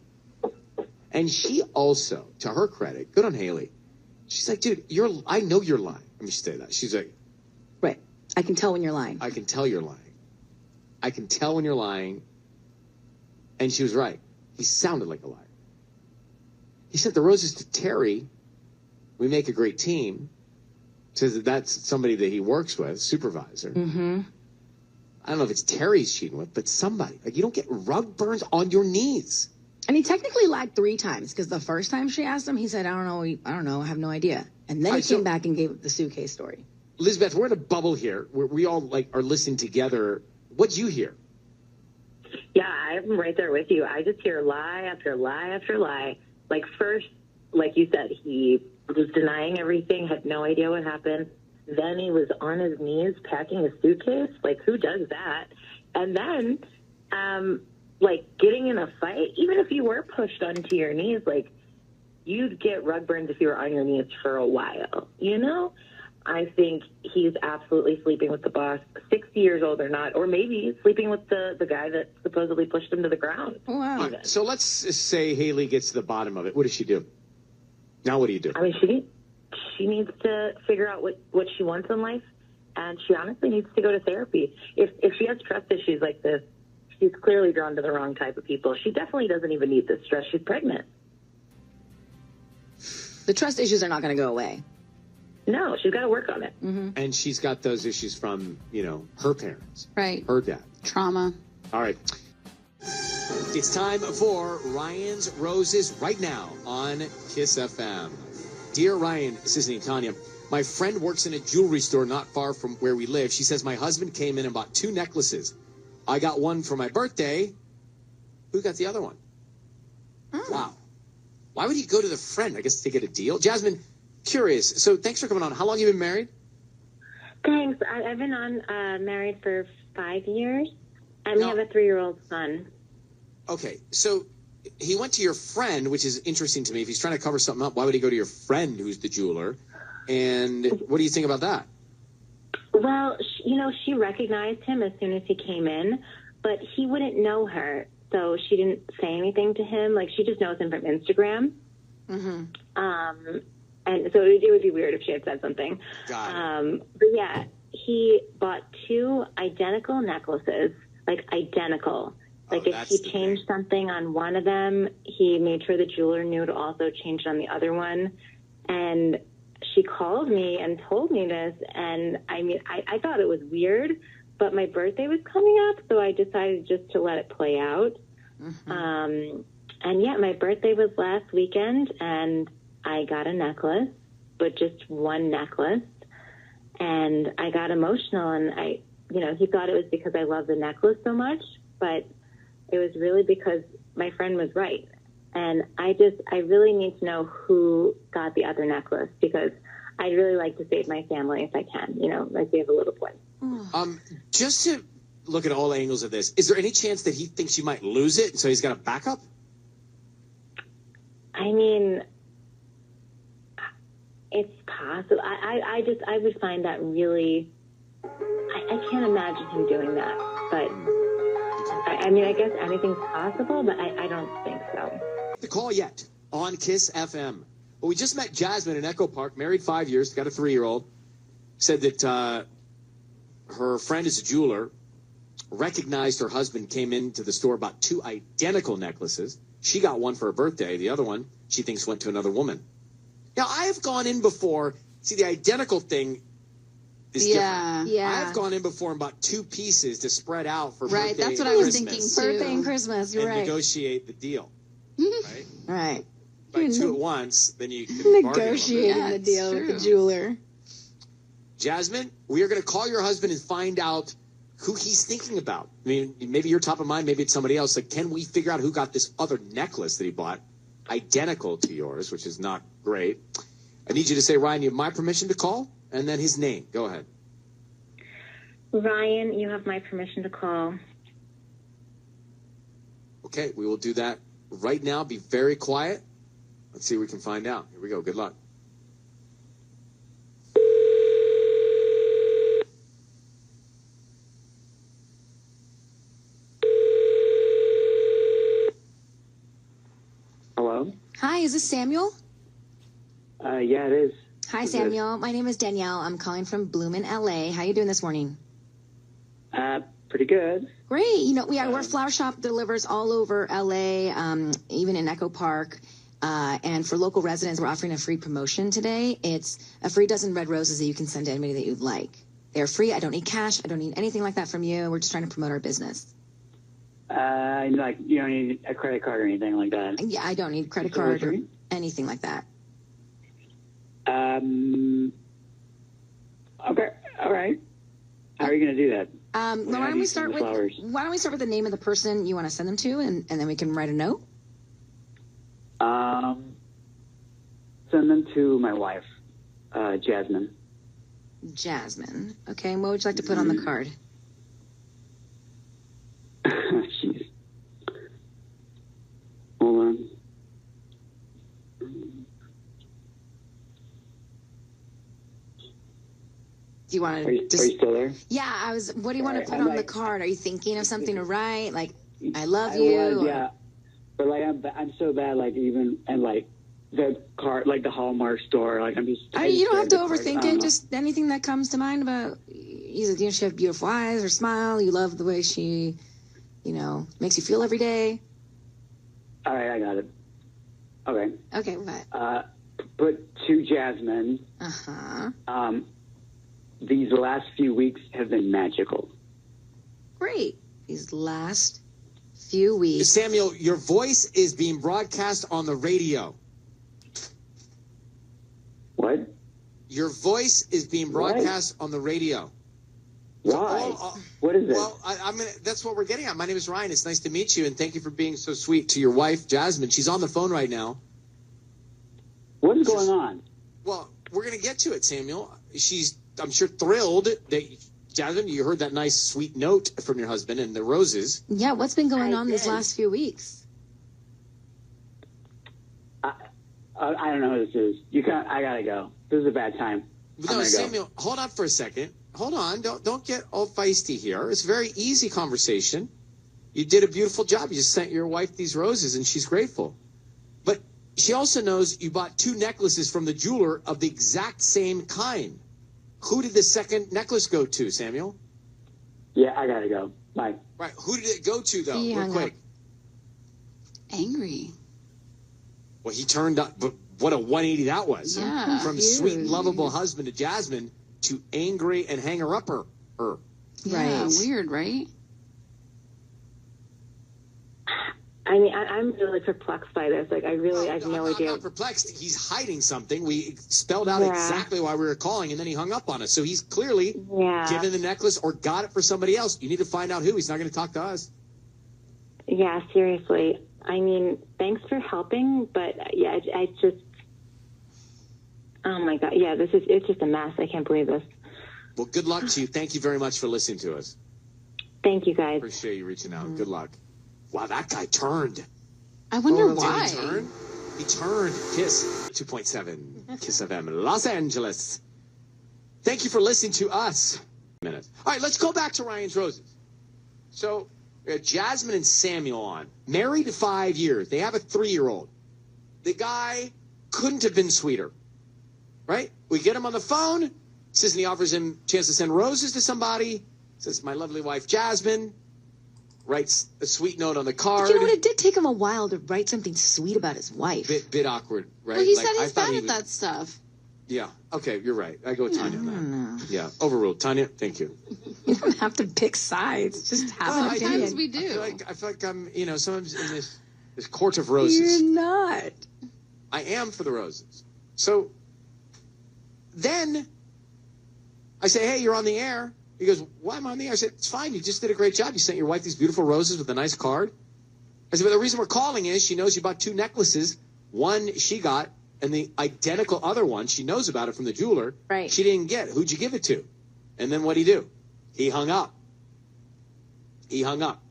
And she also, to her credit, good on Haley. She's like, dude, I know you're lying. Let me say that. She's like, right. I can tell when you're lying. I can tell you're lying. I can tell when you're lying. And she was right. He sounded like a liar. He sent the roses to Terry. We make a great team. Says that that's somebody that he works with, supervisor. Mm-hmm. I don't know if it's Terry he's cheating with, but somebody. Like, you don't get rug burns on your knees. And he technically lied 3 times, because the first time she asked him, he said, I don't know, I have no idea. And then he came back and gave the suitcase story. Elizabeth, we're in a bubble here. We all are listening together. What'd you hear? Yeah, I'm right there with you. I just hear lie after lie after lie. Like, first, like you said, he was denying everything, had no idea what happened. Then he was on his knees packing a suitcase. Like, who does that? And then, like, getting in a fight, even if you were pushed onto your knees, like, you'd get rug burns if you were on your knees for a while, you know? I think he's absolutely sleeping with the boss, 60 years old or not, or maybe sleeping with the guy that supposedly pushed him to the ground. Wow. Right, so let's say Haley gets to the bottom of it. What does she do? Now what do you do? I mean, she needs to figure out what she wants in life, and she honestly needs to go to therapy. If she has trust issues like this, she's clearly drawn to the wrong type of people. She definitely doesn't even need this stress. She's pregnant. The trust issues are not going to go away. No, she's got to work on it. Mm-hmm. And she's got those issues from, her parents. Right. Her dad. Trauma. All right. It's time for Ryan's Roses right now on Kiss FM. Dear Ryan, this is Tanya. My friend works in a jewelry store not far from where we live. She says my husband came in and bought 2 necklaces. I got one for my birthday. Who got the other one? Oh. Wow. Why would he go to the friend? I guess to get a deal. Jasmine, curious. So thanks for coming on. How long have you been married? Thanks. I've been married for 5 years, and we have a 3-year-old son. Okay, so he went to your friend, which is interesting to me. If he's trying to cover something up, why would he go to your friend who's the jeweler? And what do you think about that? Well, she recognized him as soon as he came in, but he wouldn't know her, so she didn't say anything to him. Like, she just knows him from Instagram. Mm-hmm. And so it would be weird if she had said something. Got it. But yeah, he bought 2 identical necklaces, like identical. Like, if he changed something on one of them, he made sure the jeweler knew to also change it on the other one. And she called me and told me this, and I mean, I thought it was weird, but my birthday was coming up, so I decided just to let it play out. Mm-hmm. And yeah, my birthday was last weekend, and I got a necklace, but just one necklace. And I got emotional, and he thought it was because I love the necklace so much, but it was really because my friend was right. And I really need to know who got the other necklace, because I'd really like to save my family if I can, like we have a little boy. Just to look at all angles of this, is there any chance that he thinks you might lose it, so he's got a backup? I mean, it's possible. I would find that really, I can't imagine him doing that, but I mean, I guess anything's possible, but I don't think so. The call yet. on Kiss FM. Well, we just met Jasmine in Echo Park, married 5 years, got a 3-year-old. Said that her friend is a jeweler, recognized her husband came into the store, bought 2 identical necklaces. She got one for her birthday. The other one, she thinks, went to another woman. Now, I have gone in before. See, the identical thing is different. Yeah. I've gone in before and bought 2 pieces to spread out for Right, birthday that's what and I was Christmas. thinking too. Birthday and Christmas, you're and right. negotiate the deal, right? Right. Buy 2 at once, then you can Negotiating Yeah, the it's deal with true. the jeweler. Jasmine, we are going to call your husband and find out who he's thinking about. I mean, maybe you're top of mind, maybe it's somebody else. Like, can we figure out who got this other necklace that he bought, identical to yours, which is not great? I need you to say, Ryan, you have my permission to call, and then his name. Go ahead. Ryan, you have my permission to call. Okay, we will do that right now. Be very quiet. Let's see what we can find out. Here we go. Good luck. Hello? Hi, is this Samuel? Yeah, it is. Hi, Who's Samuel. My name is Danielle. I'm calling from Bloomin', LA. How you doing this morning? Pretty good. Great. You know, we're a flower shop, delivers all over LA, even in Echo Park. And for local residents, we're offering a free promotion today. It's a free dozen red roses that you can send to anybody that you'd like. They're free. I don't need cash. I don't need anything like that from you. We're just trying to promote our business. Like, you don't need a credit card or anything like that. Yeah, I don't need credit So card or free? anything like that. Okay. All right. How are you going to do that? Why How don't do we you start send the flowers? why don't we start with the name of the person you want to send them to, and then we can write a note? Send them to my wife, Jasmine. Jasmine. Okay, and what would you like to put on the card? Jeez. Hold on. Do you want Are you still there? Yeah, what do you want to Right, put I'm on the like- card? Are you thinking of something to write? Like, I love I you? was, or- yeah. But like I'm so bad. Like even and like the card, like the Hallmark store. Like I'm just. You don't have to I overthink don't it. know. Just anything that comes to mind about, either she have beautiful eyes or smile. You love the way she, makes you feel every day. All right, I got it. Okay. Okay, what? Put to Jasmine. Uh-huh. These last few weeks have been magical. Great. These last few weeks. Samuel, your voice is being broadcast on the radio. What? Your voice is being broadcast on the radio. Why? What is it? Well, I mean, that's what we're getting at. My name is Ryan. It's nice to meet you, and thank you for being so sweet to your wife, Jasmine. She's on the phone right now. What is going on? Well, we're going to get to it, Samuel. She's, I'm sure, thrilled that, Jasmine, you heard that nice, sweet note from your husband and the roses. Yeah, what's been going I on these did. last few weeks? I don't know who this is. I gotta go. This is a bad time. I'm No, gonna go. Samuel, hold on for a second. Hold on. Don't get all feisty here. It's a very easy conversation. You did a beautiful job. You just sent your wife these roses, and she's grateful. But she also knows you bought 2 necklaces from the jeweler of the exact same kind. Who did the second necklace go to, Samuel? Yeah, I gotta go. Bye. Right. Who did it go to, though? He Real hung quick. Angry. Well, he turned up. But what a 180 that was. Yeah. From Huge. sweet, lovable husband to Jasmine to angry and hanger-upper. Her. Yeah, Right. weird, right? I mean, I'm really perplexed by this. Like, I have no I'm idea. not perplexed. He's hiding something. We spelled out Yeah. exactly why we were calling, and then he hung up on us. So he's clearly Yeah. given the necklace or got it for somebody else. You need to find out who. He's not going to talk to us. Yeah, seriously. I mean, thanks for helping, but yeah, I just, oh my God. Yeah, it's just a mess. I can't believe this. Well, good luck to you. Thank you very much for listening to us. Thank you guys. Appreciate you reaching out. Good luck. Wow, that guy turned. I wonder Did why. he turn? He turned. Kiss 2.7. Kiss FM, Los Angeles. Thank you for listening to us. All right, let's go back to Ryan's Roses. So, we had Jasmine and Samuel on. Married 5 years. They have a 3-year-old. The guy couldn't have been sweeter, right? We get him on the phone. Says, and he offers him a chance to send roses to somebody. Says, my lovely wife, Jasmine. Writes a sweet note on the card. But you know what? It did take him a while to write something sweet about his wife. Bit awkward, right? Well, he Like, said I he's thought bad he at was- that stuff. Yeah. Okay, you're right. I go with Tanya on that. Yeah. Overruled. Tanya, thank you. You don't have to pick sides. Just have an opinion. Sometimes we do. I feel like I'm, sometimes in this court of roses. You're not. I am for the roses. So then I say, hey, you're on the air. He goes, why am I on the air? I said, it's fine. You just did a great job. You sent your wife these beautiful roses with a nice card. I said, but the reason we're calling is she knows you bought 2 necklaces. One she got, and the identical other one, she knows about it from the jeweler. Right. She didn't get. Who'd you give it to? And then what'd he do? He hung up. He hung up.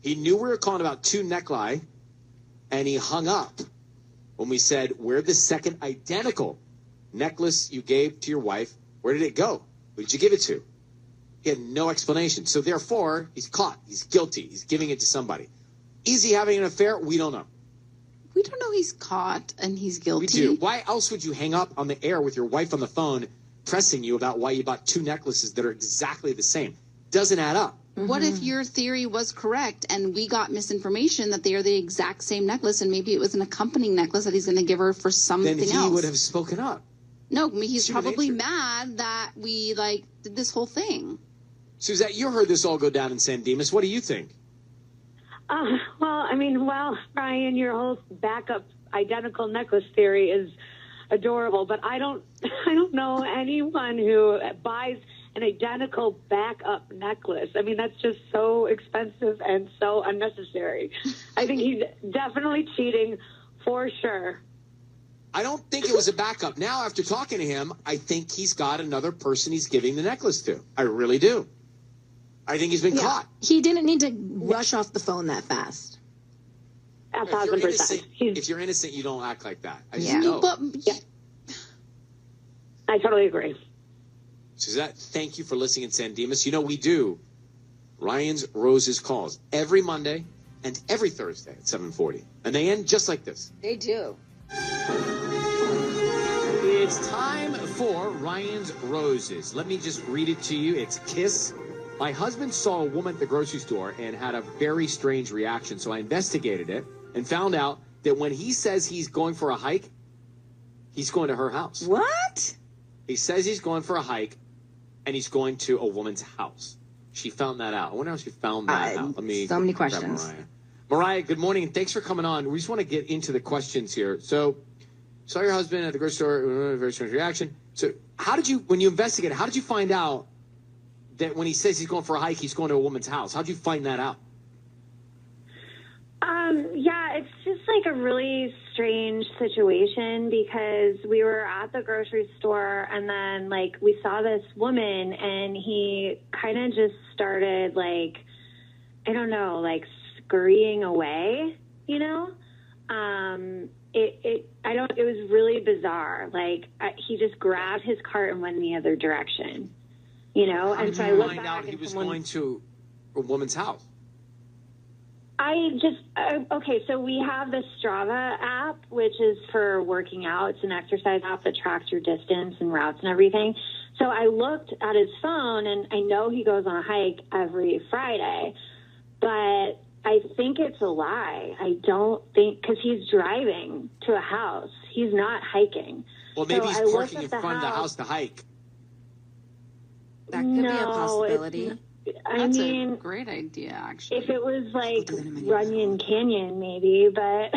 He knew we were calling about 2 necklaces, and he hung up when we said, where'd the second identical necklace you gave to your wife, where did it go? Who did you give it to? He had no explanation. So therefore, he's caught. He's guilty. He's giving it to somebody. Is he having an affair? We don't know. We don't know he's caught and he's guilty. We do. Why else would you hang up on the air with your wife on the phone pressing you about why you bought 2 necklaces that are exactly the same? Doesn't add up. What if your theory was correct and we got misinformation that they are the exact same necklace and maybe it was an accompanying necklace that he's going to give her for something Then he else? would have spoken up. No, he's Human probably nature. mad that we did this whole thing. Suzette, you heard this all go down in San Dimas. What do you think? Ryan, your whole backup identical necklace theory is adorable, but I don't know anyone who buys an identical backup necklace. I mean, that's just so expensive and so unnecessary. I think he's definitely cheating for sure. I don't think it was a backup. Now, after talking to him, I think he's got another person he's giving the necklace to. I really do. I think he's been caught. He didn't need to rush off the phone that fast. 1,000%. If you're innocent, you don't act like that. I just Yeah. know. But I totally agree. Suzette, thank you for listening in San Dimas. You know, we do Ryan's Roses Calls every Monday and every Thursday at 7:40. And they end just like this. They do. It's time for Ryan's Roses. Let me just read it to you. It's Kiss. My husband saw a woman at the grocery store and had a very strange reaction, so I investigated it and found out that when he says he's going for a hike, he's going to her house. What? He says he's going for a hike, and he's going to a woman's house. She found that out. I wonder how she found that out. Let me so many grab questions. Mariah. Mariah, good morning, and thanks for coming on. We just want to get into the questions here. So, saw your husband at the grocery store, very strange reaction. So, how did you, when you investigated, how did you find out that when he says he's going for a hike, he's going to a woman's house? How did you find that out? Yeah, it's just like a really strange situation because we were at the grocery store and then like we saw this woman and he kind of just started like, I don't know, like scurrying away, you know? It was really bizarre. Like he just grabbed his cart and went in the other direction, you know? How And did so I you looked find back out and he was someone- going to a woman's house? Okay, so we have the Strava app, which is for working out. It's an exercise app that tracks your distance and routes and everything. So I looked at his phone, and I know he goes on a hike every Friday, but I think it's a lie. I don't think, because he's driving to a house. He's not hiking. Well, maybe So he's I looked parking at in the front of the house to hike. That could be a No, possibility. that's I mean, a great idea, actually. if it was like Runyon Canyon, maybe, but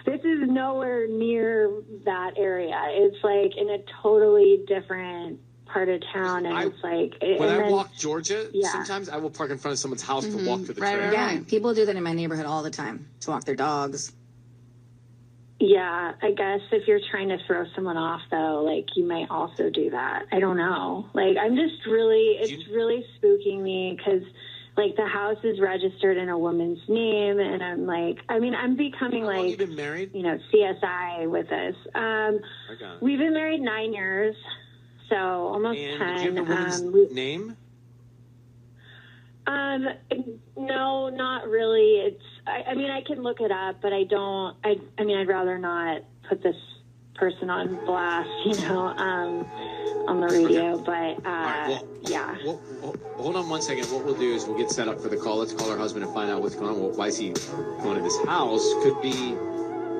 this is nowhere near that area. It's like in a totally different part of town, and it's like When and I then- walk Georgia, Yeah. sometimes I will park in front of someone's house to walk to the Right, trail. right, Yeah, people do that in my neighborhood all the time to walk their dogs. Yeah, I guess if you're trying to throw someone off, though, like you might also do that. I don't know. Like I'm just really, it's really spooking me because. Like the house is registered in a woman's name, and I'm like, I mean, I'm becoming How long like, you been married? you know, CSI with this. We've been married 9 years, so almost And 10. did you have a woman's name? No, not really. It's, I mean, I can look it up, but I don't. I mean, I'd rather not put this person on blast, on the radio. But yeah. Well, hold on one second. What we'll do is we'll get set up for the call. Let's call her husband and find out what's going on. Well, why is he going to this house? Could be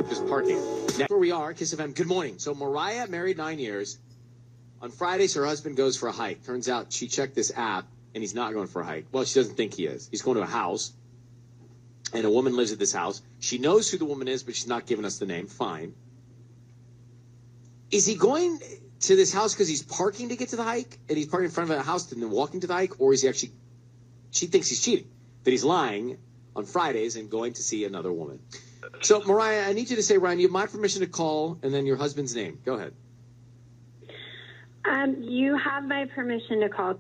just parking. Next, where we are, Kiss FM. Good morning. So Mariah, married 9 years. On Fridays, her husband goes for a hike. Turns out she checked this app, and he's not going for a hike. Well, she doesn't think he is. He's going to a house, and a woman lives at this house. She knows who the woman is, but she's not giving us the name. Fine. Is he going to this house because he's parking to get to the hike, and he's parking in front of a house and then walking to the hike, or is he actually, she thinks he's cheating, that he's lying on Fridays and going to see another woman. So, Mariah, I need you to say, Ryan, you have my permission to call, and then your husband's name. Go ahead. You have my permission to call.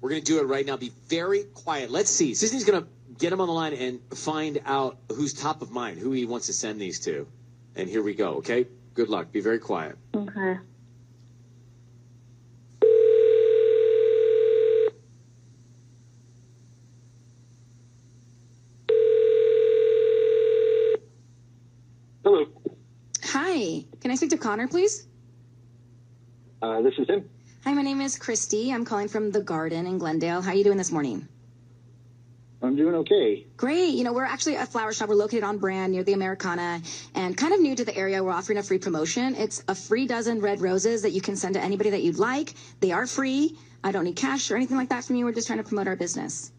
We're going to do it right now. Be very quiet. Let's see. Sisney's going to get him on the line and find out who's top of mind, who he wants to send these to. And here we go, okay? Good luck. Be very quiet. Okay. Hello. Hi. Can I speak to Connor, please? This is him. Hi, my name is Christy. I'm calling from The Garden in Glendale. How are you doing this morning? I'm doing okay. Great. We're actually a flower shop. We're located on Brand near the Americana and kind of new to the area. We're offering a free promotion. It's a free dozen red roses that you can send to anybody that you'd like. They are free. I don't need cash or anything like that from you. We're just trying to promote our business.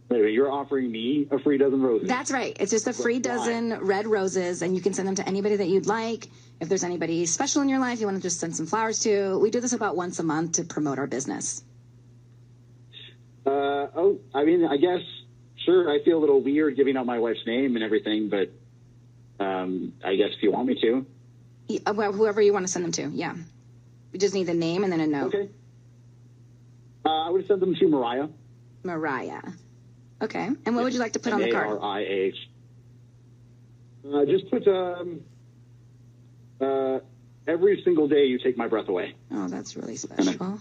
Wait a minute, you're offering me a free dozen roses? That's right. It's just a free dozen red roses, and you can send them to anybody that you'd like. If there's anybody special in your life you want to just send some flowers to, we do this about once a month to promote our business. I guess, sure, I feel a little weird giving out my wife's name and everything, but I guess if you want me to. Yeah, well, whoever you want to send them to, yeah. We just need the name and then a note. Okay. I would send them to Mariah. Mariah. Okay. And what would you like to put on the card? Mariah. Just put every single day you take my breath away. Oh, that's really special.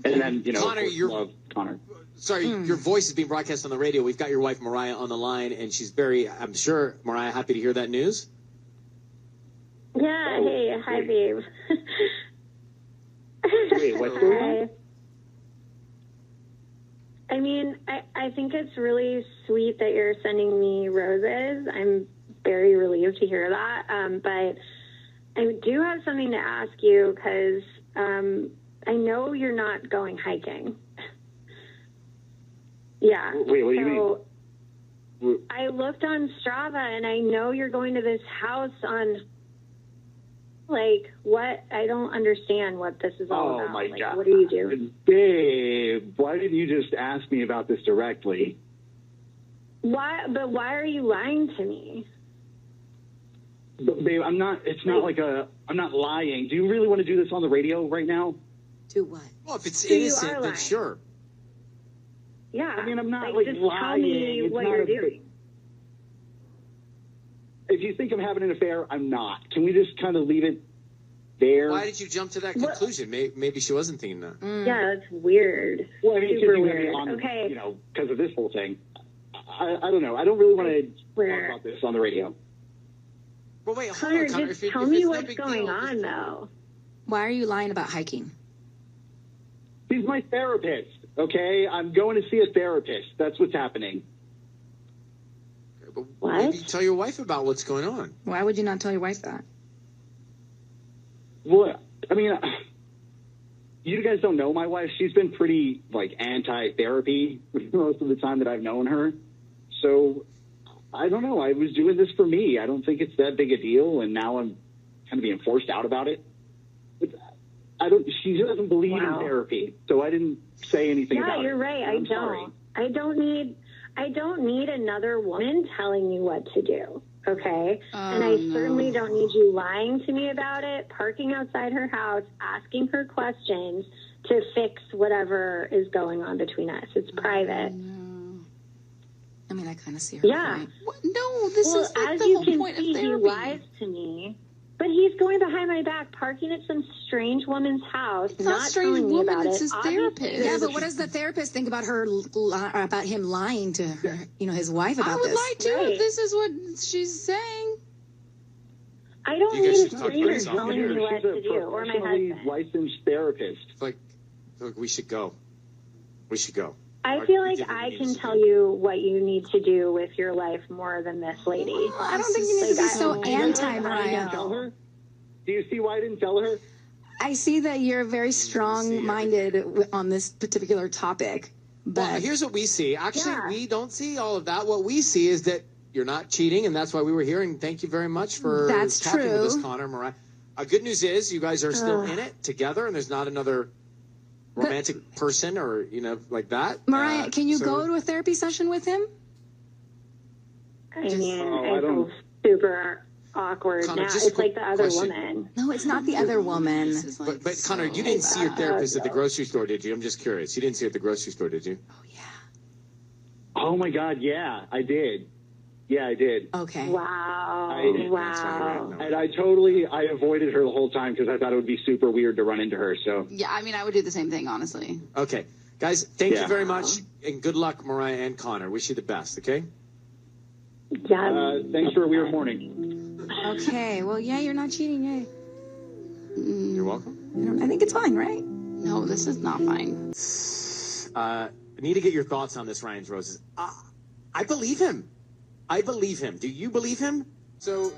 And then, Connor, love Connor. Sorry, your voice is being broadcast on the radio. We've got your wife, Mariah, on the line, and she's I'm sure, Mariah, happy to hear that news. Yeah, hey, hi, babe. Wait, what's going on? I mean, I think it's really sweet that you're sending me roses. I'm very relieved to hear that. But I do have something to ask you because I know you're not going hiking. Yeah. Wait, what do you mean? I looked on Strava, and I know you're going to this house on, what? I don't understand what this is all about. Oh, my God. What are you doing? Babe, why didn't you just ask me about this directly? Why? But why are you lying to me? But, babe, I'm not lying. Do you really want to do this on the radio right now? Do what? Well, if it's So you innocent, are then lying. sure. Yeah. I mean, I'm not, just lying. tell me It's what not you're a- doing. If you think I'm having an affair, I'm not. Can we just kind of leave it there? Why did you jump to that conclusion? Maybe she wasn't thinking that. Yeah, that's weird. Well, I mean, Super because weird. okay. Because of this whole thing. I don't know. I don't really want to talk about this on the radio. But wait, hold Connor, on, Connor. just If tell it's me no what's big going deal, on, though. Why are you lying about hiking? He's my therapist, okay? I'm going to see a therapist. That's what's happening. But What? maybe tell your wife about what's going on. Why would you not tell your wife that? Well, I mean, you guys don't know my wife. She's been pretty, anti-therapy most of the time that I've known her. So, I don't know. I was doing this for me. I don't think it's that big a deal, and now I'm kind of being forced out about it. But she doesn't believe in therapy, so I didn't say anything about it. Yeah, you're right. I'm sorry. I don't need another woman telling me what to do. Okay. And I certainly don't need you lying to me about it, parking outside her house, asking her questions to fix whatever is going on between us. It's private. No. I mean, I kind of see her Yeah. point. What? No, this is as the you whole can point see, of he therapy. lies to me But he's going behind my back, parking at some strange woman's house, It's not a strange telling me woman, about it's it. his Obviously, therapist. Yeah, but what does the therapist think about about him lying to her, his wife about I would this? lie too Right. if this is what she's saying. I don't You guys need should a talk stranger about telling something. me what She's a to do, or my professionally husband. licensed therapist. It's like, look, we should go. We should go. I feel We like did what we I needed can to tell do. you what you need to do with your life more than this lady. I don't think you need to be so Like, anti, I didn't tell Mariah. her. Do you see why I didn't tell her? I see that you're very strong-minded on this particular topic, but Well, here's what we see. Actually, Yeah. we don't see all of that. What we see is that you're not cheating, and that's why we were here. And thank you very much for That's talking with us, true. Connor, Mariah. Good news is you guys are still in it together, and there's not another romantic person or like that. Mariah, can you so- go to a therapy session with him? I mean, I I don't- feel super awkward Connor, now. just a It's like the other question. woman. No, it's not the other woman. This is like But Connor, so you didn't see your bad. therapist at the grocery store, did you? I'm just curious. You didn't see her at the grocery store, did you? Oh yeah. Oh my God, yeah, I did. Yeah, I did. Okay. Wow. I- That's why you're right. Wow. No. And I avoided her the whole time because I thought it would be super weird to run into her. So Yeah, I mean, I would do the same thing, honestly. Okay. Guys, thank you Yeah. very much, and good luck, Mariah and Connor. Wish you the best, okay? Yeah. thanks for a weird morning. Okay. Well, yeah, you're not cheating, yay. You're welcome. I think it's fine, right? No, this is not fine. I need to get your thoughts on this, Ryan's Roses. I believe him. I believe him. Do you believe him? So,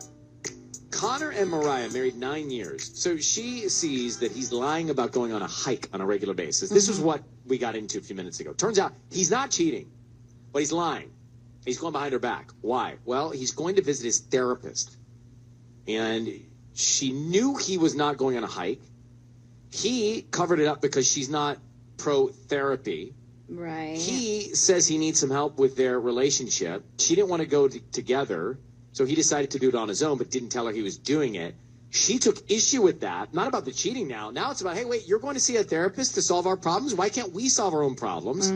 Connor and Mariah married 9 years. So she sees that he's lying about going on a hike on a regular basis. This is what we got into a few minutes ago. Turns out he's not cheating, but he's lying. He's going behind her back. Why? Well, he's going to visit his therapist. And she knew he was not going on a hike. He covered it up because she's not pro-therapy. Right. He says he needs some help with their relationship. She didn't want to go together, so he decided to do it on his own, but didn't tell her he was doing it. She took issue with that. Not about the cheating now. Now it's about, hey, wait, you're going to see a therapist to solve our problems? Why can't we solve our own problems?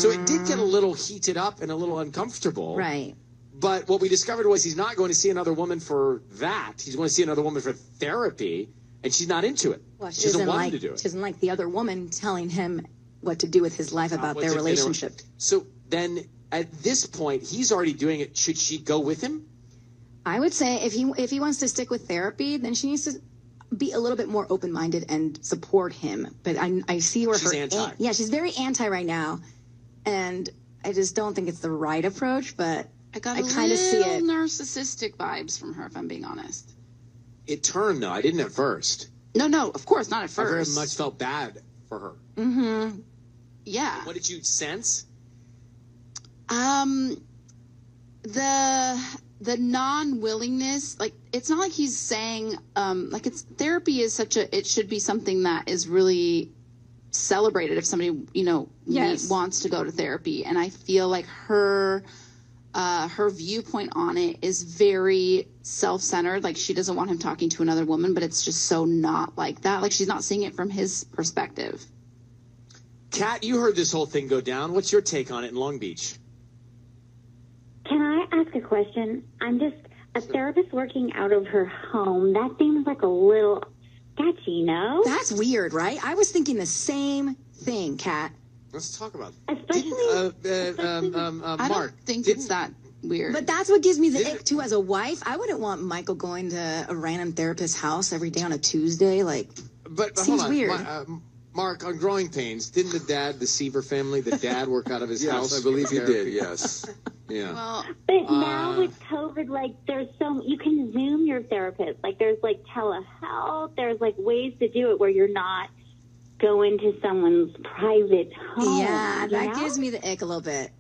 So it did get a little heated up and a little uncomfortable. Right. But what we discovered was he's not going to see another woman for that. He's going to see another woman for therapy, and she's not into it. Well, she doesn't want him to do it. She doesn't like the other woman telling him what to do with his life about their relationship. So then, at this point, he's already doing it. Should she go with him? I would say if he wants to stick with therapy, then she needs to be a little bit more open-minded and support him. But I see where She's her anti. yeah, she's very anti right now, and I just don't think it's the right approach. But I got I kind of see it. narcissistic vibes from her, if I'm being honest. It turned, though. I didn't at first. No, of course not at I very first. much felt bad for her. Mm-hmm. Yeah. What did you sense? The non-willingness, like, it's not like he's saying, like, it's therapy is it should be something that is really celebrated if somebody, Yes. wants to go to therapy. And I feel like her viewpoint on it is very self-centered. Like, she doesn't want him talking to another woman, but it's just so not like that. Like, she's not seeing it from his perspective. Kat, you heard this whole thing go down. What's your take on it in Long Beach? Can I ask a question? I'm just a therapist working out of her home. That seems like a little sketchy, no? That's weird, right? I was thinking the same thing, Kat. Let's talk about it. Especially, I Mark, don't think it's that weird. But that's what gives me the ick too. As a wife, I wouldn't want Michael going to a random therapist's house every day on a Tuesday. Like, But seems hold on. weird. Mark, on Growing Pains, didn't the Seaver family, the dad work out of his house? Yes, I believe he Therapy? did, yes. Yeah. well, but now with COVID, like, there's you can Zoom your therapist. Like, there's like telehealth. There's like ways to do it where you're not going to someone's private home. yeah, you that know? gives me the ick a little bit.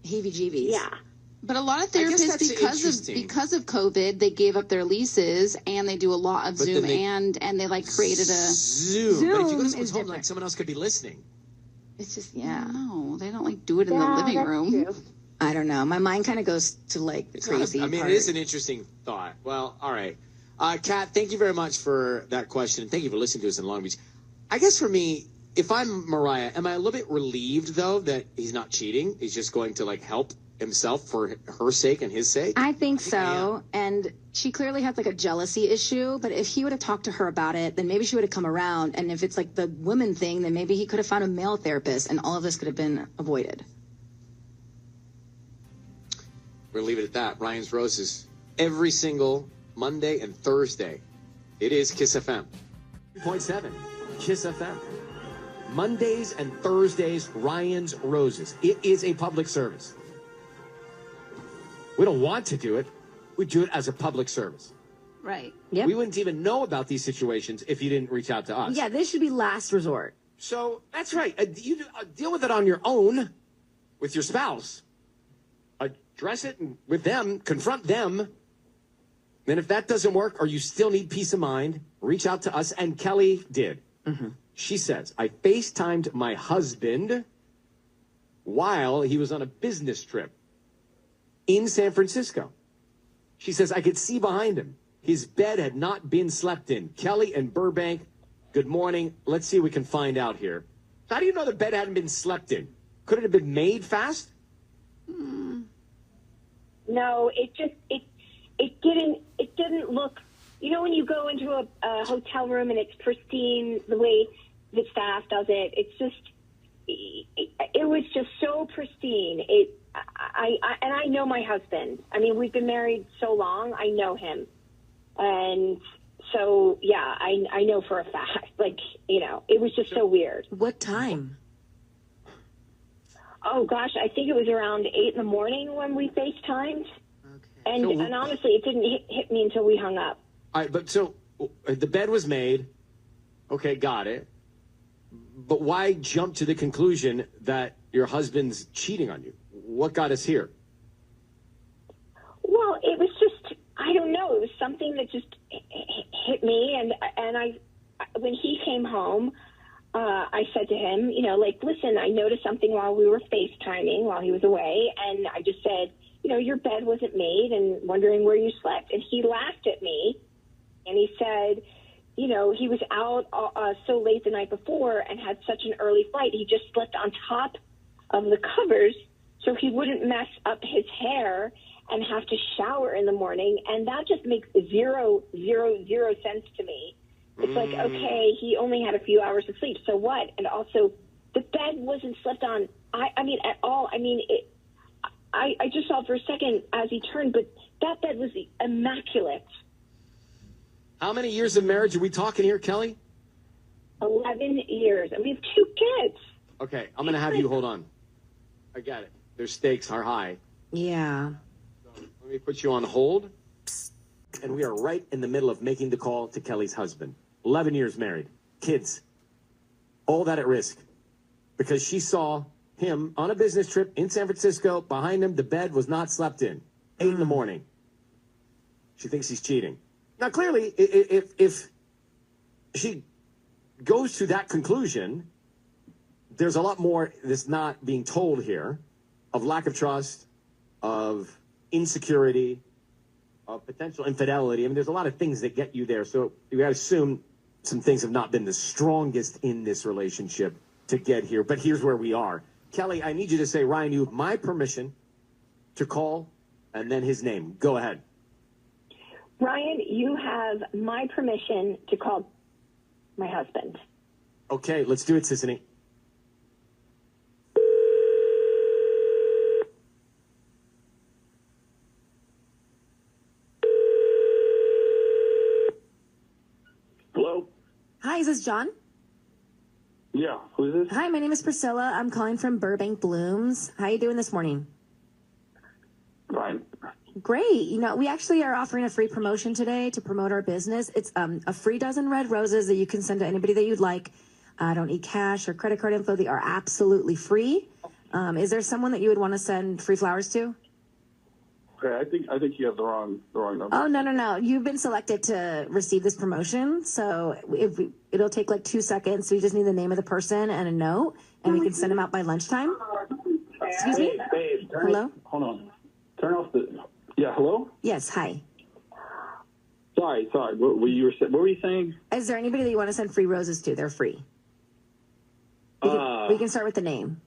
Heebie-jeebies. Yeah. but a lot of I guess therapists, that's interesting. because of COVID, they gave up their leases and they do a lot of But then Zoom they- and they like created a. Zoom. But if you go to Zoom someone's is home, different. like someone else could be listening. It's just, yeah. No, they don't like do it in the Yeah, living that's room. true. I don't know. My mind kind of goes to like the crazy I mean, part. it is an interesting thought. Well, all right. Kat, thank you very much for that question. And thank you for listening to us in Long Beach. I guess for me, if I'm Mariah, am I a little bit relieved, though, that he's not cheating? He's just going to, like, help himself for her sake and his sake? I think so. And she clearly has like a jealousy issue, but if he would have talked to her about it, then maybe she would have come around. And if it's like the women thing, then maybe he could have found a male therapist and all of this could have been avoided. We're going to leave it at that. Ryan's Roses every single Monday and Thursday. It is Kiss FM. 3.7 Kiss FM. Mondays and Thursdays, Ryan's Roses. It is a public service. We don't want to do it. We do it as a public service. Right. Yep. We wouldn't even know about these situations if you didn't reach out to us. Yeah, this should be last resort. So that's right. You deal with it on your own with your spouse. Address it with them. Confront them. Then if that doesn't work or you still need peace of mind, reach out to us. And Kelly did. Mm-hmm. She says, I FaceTimed my husband while he was on a business trip in San Francisco. She says, I could see behind him. His bed had not been slept in. Kelly and Burbank, good morning. Let's see what we can find out here. How do you know the bed hadn't been slept in? Could it have been made fast? No, it didn't look, you know, when you go into a hotel room and it's pristine the way the staff does it, it's just, it was just so pristine. I know my husband. I mean, we've been married so long, I know him. And so, yeah, I know for a fact, like, you know, it was just so weird. What time? Oh gosh, I think it was around 8 in the morning when we FaceTimed. Okay. And honestly, it didn't hit me until we hung up. All right, but so the bed was made. Okay, got it. But why jump to the conclusion that your husband's cheating on you? What got us here? Well, it was just, I don't know. It was something that just hit me. And I, when he came home, I said to him, you know, like, listen, I noticed something while we were FaceTiming while he was away. And I just said, you know, your bed wasn't made and wondering where you slept. And he laughed at me and he said, you know, he was out so late the night before and had such an early flight. He just slept on top of the covers so he wouldn't mess up his hair and have to shower in the morning. And that just makes zero sense to me. It's like, okay, he only had a few hours of sleep, so what? And also, the bed wasn't slept on, I mean, at all. I mean, I just saw for a second as he turned, but that bed was immaculate. How many years of marriage are we talking here, Kelly? 11 years. And we have 2 kids. Okay, I'm going to have you hold on. I got it. Their stakes are high. Yeah. So let me put you on hold. And we are right in the middle of making the call to Kelly's husband. 11 years married. Kids. All that at risk. Because she saw him on a business trip in San Francisco. Behind him, the bed was not slept in. 8 in the morning. She thinks he's cheating. Now, clearly, if she goes to that conclusion, there's a lot more that's not being told here of lack of trust, of insecurity, of potential infidelity. I mean, there's a lot of things that get you there. So you got to assume some things have not been the strongest in this relationship to get here. But here's where we are. Kelly, I need you to say, Ryan, you have my permission to call and then his name. Go ahead. Ryan, you have my permission to call my husband. Okay, let's do it, Sissany. Hello? Hi, is this John? Yeah, who's this? Hi, my name is Priscilla. I'm calling from Burbank Blooms. How you doing this morning? Fine. Great. You know, we actually are offering a free promotion today to promote our business. It's a free dozen red roses that you can send to anybody that you'd like. I don't need cash or credit card info. They are absolutely free. Is there someone that you would want to send free flowers to? Okay, I think you have the wrong number. Oh, no. You've been selected to receive this promotion. So it'll take like 2 seconds. So you just need the name of the person and a note, and we can send them out by lunchtime. Excuse me? Hey, Hello? Hold on. Turn off the... Yeah, hello? Yes, hi. Sorry. What were you saying? Is there anybody that you want to send free roses to? They're free. We can start with the name.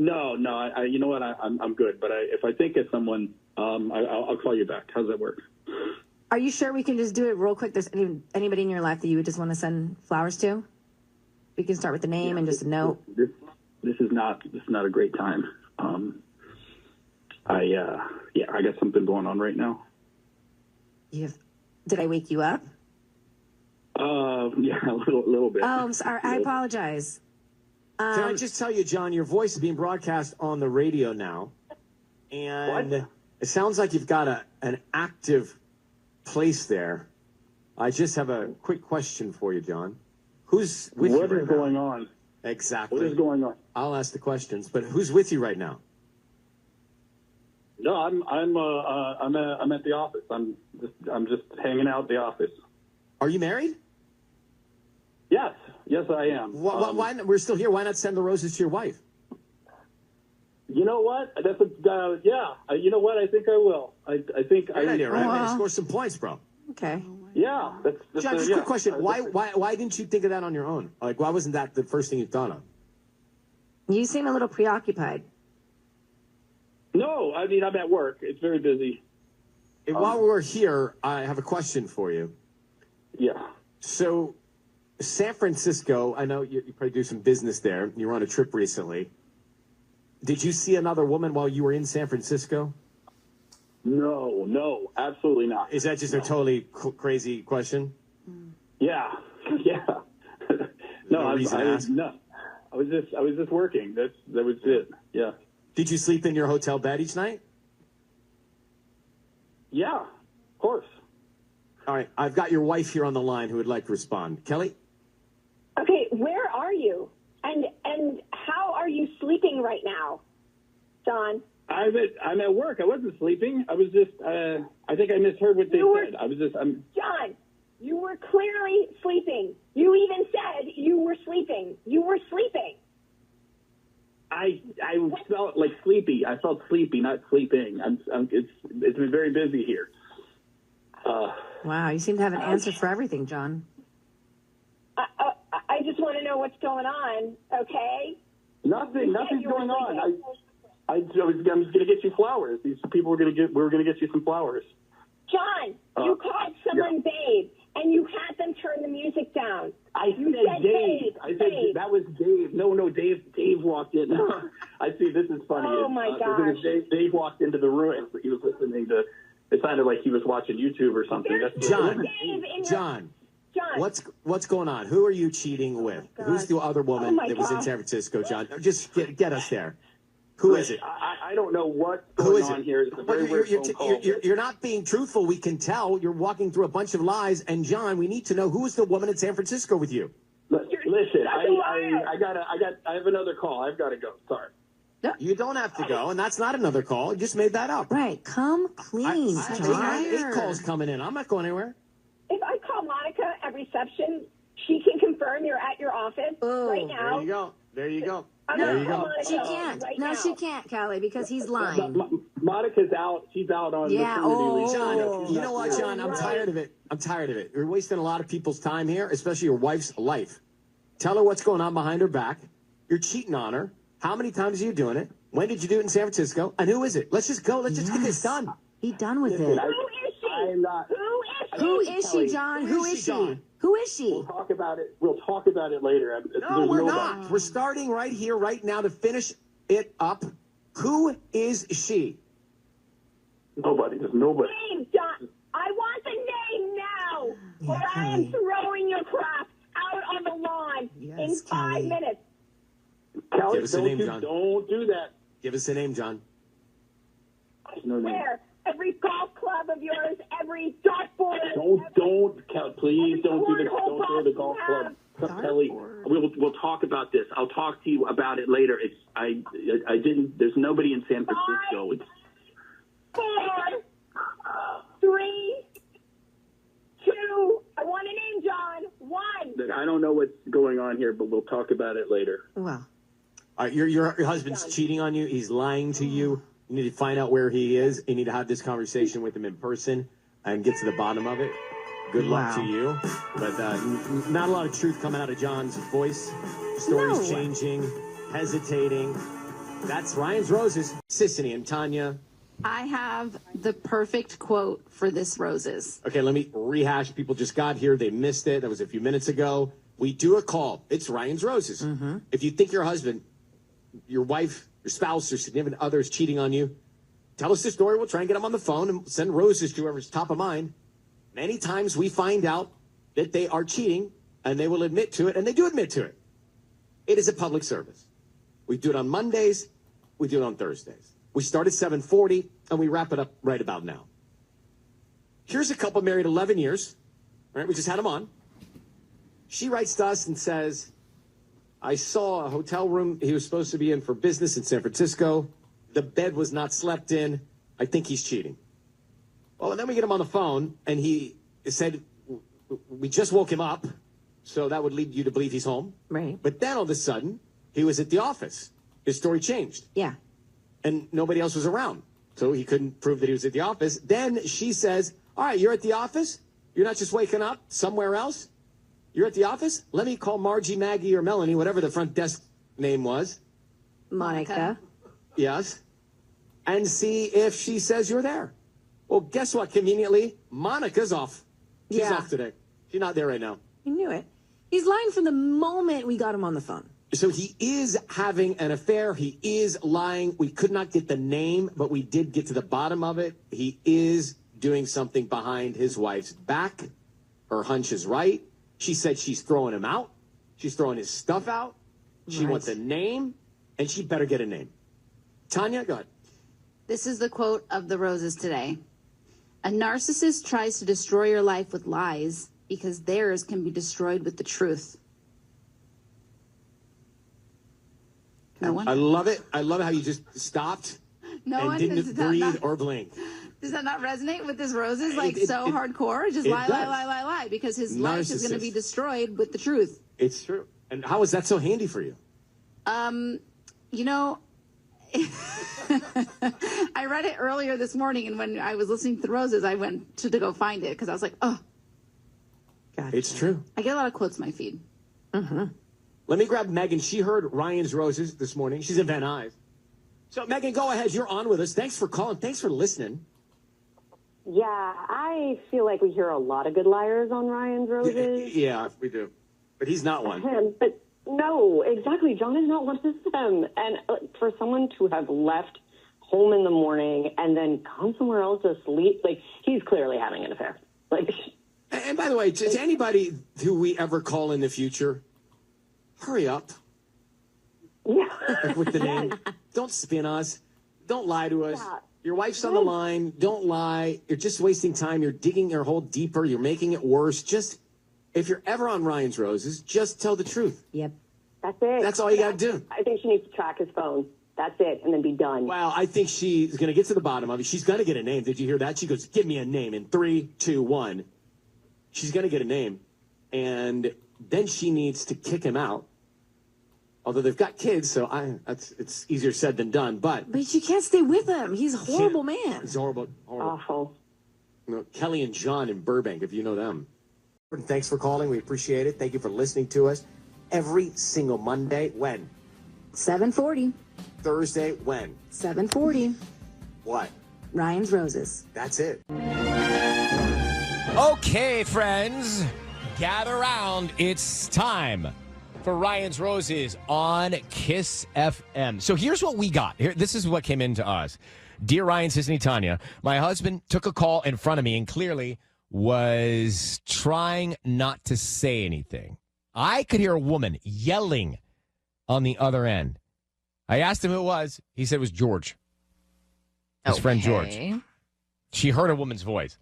No. You know what? I'm good. But if I think of someone, I'll call you back. How's that work? Are you sure we can just do it real quick? There's anybody in your life that you would just want to send flowers to? We can start with the name and just a note. This is not a great time. I got something going on right now. Did I wake you up? Yeah, a little bit. Oh, I'm sorry. I apologize. Can I just tell you, John, your voice is being broadcast on the radio now, and it sounds like you've got an active place there. I just have a quick question for you, John. Who's with you right now? What is going on? Exactly. What is going on? I'll ask the questions, but who's with you right now? No, I'm at the office. I'm just hanging out at the office. Are you married? Yes, I am. Why we're still here? Why not send the roses to your wife? You know what? You know what? I think I will. I think Great idea, right? Score some points, bro. Okay. Yeah. John, just a quick question. Why didn't you think of that on your own? Like, why wasn't that the first thing you thought of? You seem a little preoccupied. No, I mean, I'm at work. It's very busy. While we're here, I have a question for you. Yeah. So, San Francisco, I know you probably do some business there. You were on a trip recently. Did you see another woman while you were in San Francisco? No, absolutely not. Is that just a totally crazy question? Yeah. No, I was just working. That was it. Yeah. Did you sleep in your hotel bed each night? Yeah, of course. All right, I've got your wife here on the line who would like to respond. Kelly? Okay, where are you? And how are you sleeping right now, John? I'm at work. I wasn't sleeping. I was just. I think I misheard what they said. John, you were clearly sleeping. You even said you were sleeping. You were sleeping. I felt like sleepy. I felt sleepy, not sleeping. It's been very busy here. Wow, you seem to have an answer for everything, John. I just want to know what's going on. Okay. Nothing's going on. I'm just going to get you flowers. These people we were going to get you some flowers. John, you called someone babe, and you had them turn the music down. I said Dave. I said that was Dave. No, Dave walked in. I see. This is funny. Oh my gosh. Dave walked into the room. He was listening to. It sounded like he was watching YouTube or something. John. What's going on? Who are you cheating with? Who's the other woman that was in San Francisco, John? Just get us there. Who is it? I don't know what's going on here. It's a very weird phone call. You're not being truthful. We can tell. You're walking through a bunch of lies. And John, we need to know who is the woman in San Francisco with you. Listen, I have another call. I've got to go. Sorry. You don't have to go, and that's not another call. You just made that up. Right. Come clean, John. I have 8 calls coming in. I'm not going anywhere. If I call Monica at reception, she can confirm you're at your office right now. There you go. No, she can't. No, she can't, Kelly, because he's lying. Monica's out. She's out on maternity leave. John, you know what, John? I'm tired of it. You're wasting a lot of people's time here, especially your wife's life. Tell her what's going on behind her back. You're cheating on her. How many times are you doing it? When did you do it in San Francisco? And who is it? Let's just go. Let's just get this done. Be done with it. Who is she? I'm not. Who is she, John? Who is she? Who is she? We'll talk about it later. No, we're not. We're starting right here, right now to finish it up. Who is she? Nobody. There's nobody. Name, John. I want the name now, or I am throwing your crap out on the lawn in 5 minutes. Kelly, give us a name, John. Don't do that. Give us a name, John. Where? Every golf club of yours, every dartboard. Please don't do the golf club. Kelly, we'll talk about this. I'll talk to you about it later. I didn't. There's nobody in San Francisco. 4, 3, 2. I want a name, John. 1. I don't know what's going on here, but we'll talk about it later. Well, all right, your husband's cheating on you. He's lying to you. You need to find out where he is. You need to have this conversation with him in person and get to the bottom of it. Good luck to you. But not a lot of truth coming out of John's voice. Stories changing, hesitating. That's Ryan's Roses. Sissany and Tanya. I have the perfect quote for this Roses. Okay, let me rehash. People just got here. They missed it. That was a few minutes ago. We do a call. It's Ryan's Roses. Mm-hmm. If you think your husband, your wife, your spouse, or significant other is cheating on you, tell us the story. We'll try and get them on the phone and send roses to whoever's top of mind. Many times we find out that they are cheating, and they will admit to it, and they do admit to it. It is a public service. We do it on Mondays. We do it on Thursdays. We start at 7:40, and we wrap it up right about now. Here's a couple married 11 years. Right? We just had them on. She writes to us and says, I saw a hotel room he was supposed to be in for business in San Francisco. The bed was not slept in. I think he's cheating. Well, and then we get him on the phone, and he said, we just woke him up, so that would lead you to believe he's home. Right. But then all of a sudden, he was at the office. His story changed. Yeah. And nobody else was around, so he couldn't prove that he was at the office. Then she says, all right, you're at the office? You're not just waking up somewhere else? You're at the office? Let me call Margie, Maggie, or Melanie, whatever the front desk name was. Monica. Yes. And see if she says you're there. Well, guess what? Conveniently, Monica's off. She's off today. She's not there right now. He knew it. He's lying from the moment we got him on the phone. So he is having an affair. He is lying. We could not get the name, but we did get to the bottom of it. He is doing something behind his wife's back. Her hunch is right. She said she's throwing him out. She's throwing his stuff out. She wants a name, and she better get a name. Tanya, go ahead. This is the quote of the Roses today. A narcissist tries to destroy your life with lies because theirs can be destroyed with the truth. No one? I love it. I love how you just stopped and didn't breathe or blink. Does that not resonate with this Roses? Like hardcore? Just lie, because his life is going to be destroyed with the truth. It's true. And how is that so handy for you? You know, I read it earlier this morning, and when I was listening to the Roses, I went to go find it because I was like, oh. Gotcha. It's true. I get a lot of quotes in my feed. Mm-hmm. Let me grab Megan. She heard Ryan's Roses this morning. She's in Van Nuys. So, Megan, go ahead. You're on with us. Thanks for calling. Thanks for listening. Yeah, I feel like we hear a lot of good liars on Ryan's Roses. Yeah, we do. But he's not one. But no, exactly. John is not one of them. And for someone to have left home in the morning and then gone somewhere else to sleep, like, he's clearly having an affair. Like, and by the way, to anybody who we ever call in the future, hurry up. Yeah. Like with the name. Don't spin us. Don't lie to us. Yeah. Your wife's on the line. Don't lie. You're just wasting time. You're digging your hole deeper. You're making it worse. Just, if you're ever on Ryan's Roses, just tell the truth. Yep. That's it. That's all you got to do. I think she needs to track his phone. That's it, and then be done. Well, I think she's going to get to the bottom of it. She's going to get a name. Did you hear that? She goes, give me a name in 3, 2, 1. She's going to get a name. And then she needs to kick him out. Although they've got kids, so it's easier said than done. But you can't stay with him. He's a horrible man. He's horrible. Awful. You know, Kelly and John in Burbank, if you know them. Thanks for calling. We appreciate it. Thank you for listening to us. Every single Monday, when? 7:40. Thursday, when? 7:40. What? Ryan's Roses. That's it. Okay, friends, gather around. It's time for Ryan's Roses on Kiss FM. So here's what we got. This is what came into us. Dear Ryan, Sissany, Tanya, my husband took a call in front of me and clearly was trying not to say anything. I could hear a woman yelling on the other end. I asked him who it was. He said it was George. His friend George. She heard a woman's voice.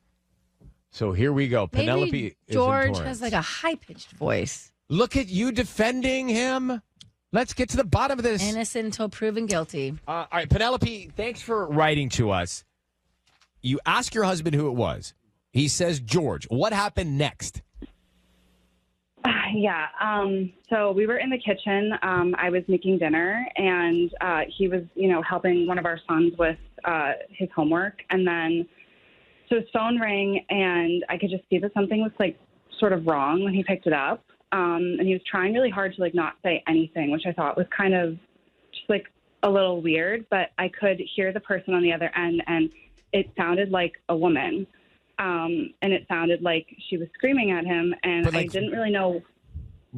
So here we go. Maybe Penelope George has like a high-pitched voice. Look at you defending him. Let's get to the bottom of this. Innocent until proven guilty. All right, Penelope, thanks for writing to us. You ask your husband who it was. He says George. What happened next? Yeah. So we were in the kitchen. I was making dinner, and he was, helping one of our sons with his homework. And then, so his phone rang, and I could just see that something was sort of wrong when he picked it up. And he was trying really hard to not say anything, which I thought was kind of just a little weird, but I could hear the person on the other end, and it sounded like a woman. And it sounded like she was screaming at him, and But, I like- didn't really know.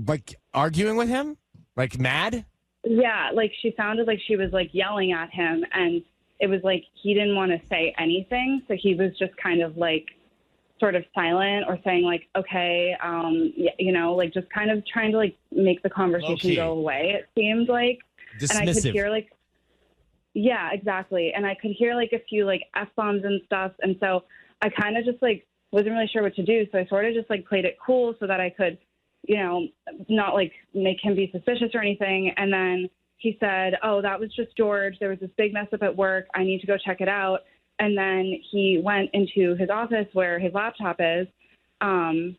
Like arguing with him? Like mad? Yeah, like she sounded like she was like yelling at him, and it was like he didn't want to say anything, so he was just kind of like sort of silent or saying like, okay, you know, like just kind of trying to like make the conversation Low-key. go away, it seemed like. And I could Dismissive. hear like, yeah, exactly. And I could hear like a few like F-bombs and stuff. And so I kind of just like wasn't really sure what to do. So I sort of just like played it cool so that I could, you know, not like make him be suspicious or anything. And then he said, oh, that was just George. There was this big mess up at work. I need to go check it out. And then he went into his office where his laptop is. And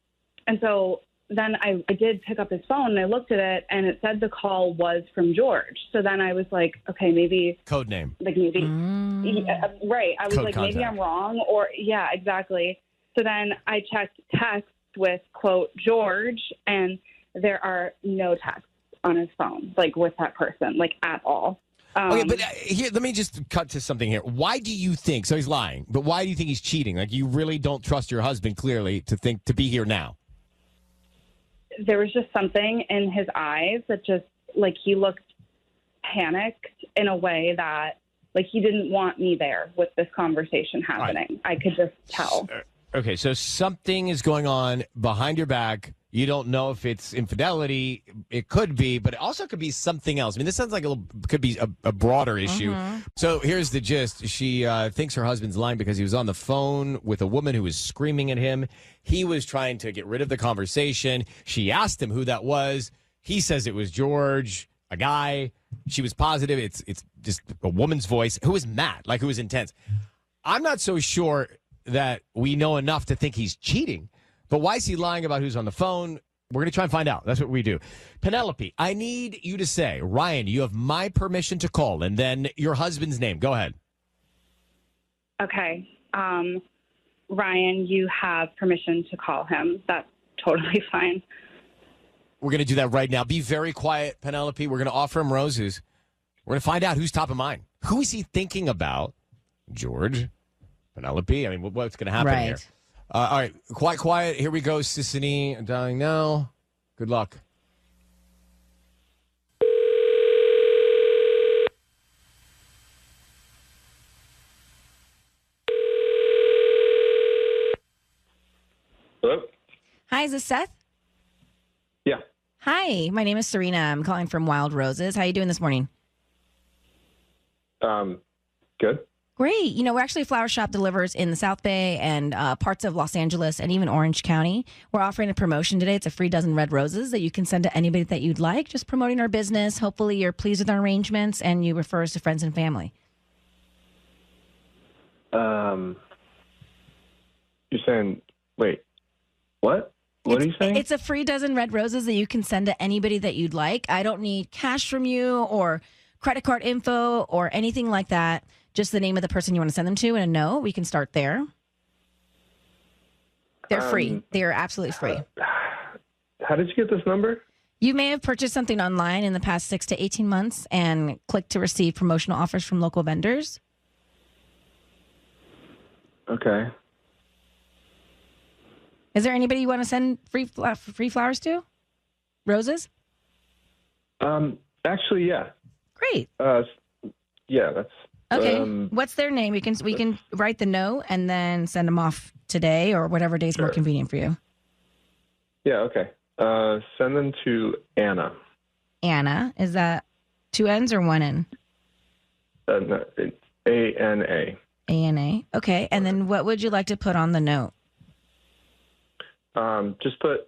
so then I did pick up his phone and I looked at it and it said the call was from George. So then I was like, okay, maybe. Code name. Like maybe. Yeah, right. I was Code like, maybe contact. I'm wrong or yeah, exactly. So then I checked text with quote George and there are no texts on his phone, like with that person, like at all. Okay, but here, let me just cut to something here. Why do you think, so he's lying, but why do you think he's cheating? Like, you really don't trust your husband, clearly, to be here now. There was just something in his eyes that just, like, he looked panicked in a way that, like, he didn't want me there with this conversation happening. I could just tell. Okay, so something is going on behind your back. You don't know if it's infidelity. It could be, but it also could be something else. I mean, this sounds like could be a broader issue. So here's the gist. She thinks her husband's lying because he was on the phone with a woman who was screaming at him. He was trying to get rid of the conversation. She asked him who that was. He says it was George, a guy. She was positive. It's just a woman's voice who was mad, like who was intense. I'm not so sure that we know enough to think he's cheating. But why is he lying about who's on the phone? We're going to try and find out. That's what we do. Penelope, I need you to say, Ryan, you have my permission to call, and then your husband's name. Go ahead. Okay. Ryan, you have permission to call him. That's totally fine. We're going to do that right now. Be very quiet, Penelope. We're going to offer him roses. We're going to find out who's top of mind. Who is he thinking about? George? Penelope? I mean, what's going to happen here? All right, quiet. Here we go, Sissany. Dialing now. Good luck. Hello? Hi, is this Seth? Yeah. Hi, my name is Serena. I'm calling from Wild Roses. How you doing this morning? Good. Great. You know, we're actually a flower shop delivers in the South Bay and parts of Los Angeles and even Orange County. We're offering a promotion today. It's a free dozen red roses that you can send to anybody that you'd like. Just promoting our business. Hopefully you're pleased with our arrangements and you refer us to friends and family. You're saying, wait, what? What are you saying? It's a free dozen red roses that you can send to anybody that you'd like. I don't need cash from you or credit card info or anything like that. Just the name of the person you want to send them to and a note. We can start there. They're free. They are absolutely free. How did you get this number? You may have purchased something online in the past 6 to 18 months and clicked to receive promotional offers from local vendors. Okay. Is there anybody you want to send free flowers to? Roses? Actually, yeah. Great. Yeah, that's okay. What's their name? We can write the note and then send them off today or whatever day is more convenient for you. Yeah, okay. Send them to Anna. Anna, is that 2 N's or 1 N? No, A-N-A. A-N-A. Okay. And then what would you like to put on the note? Just put,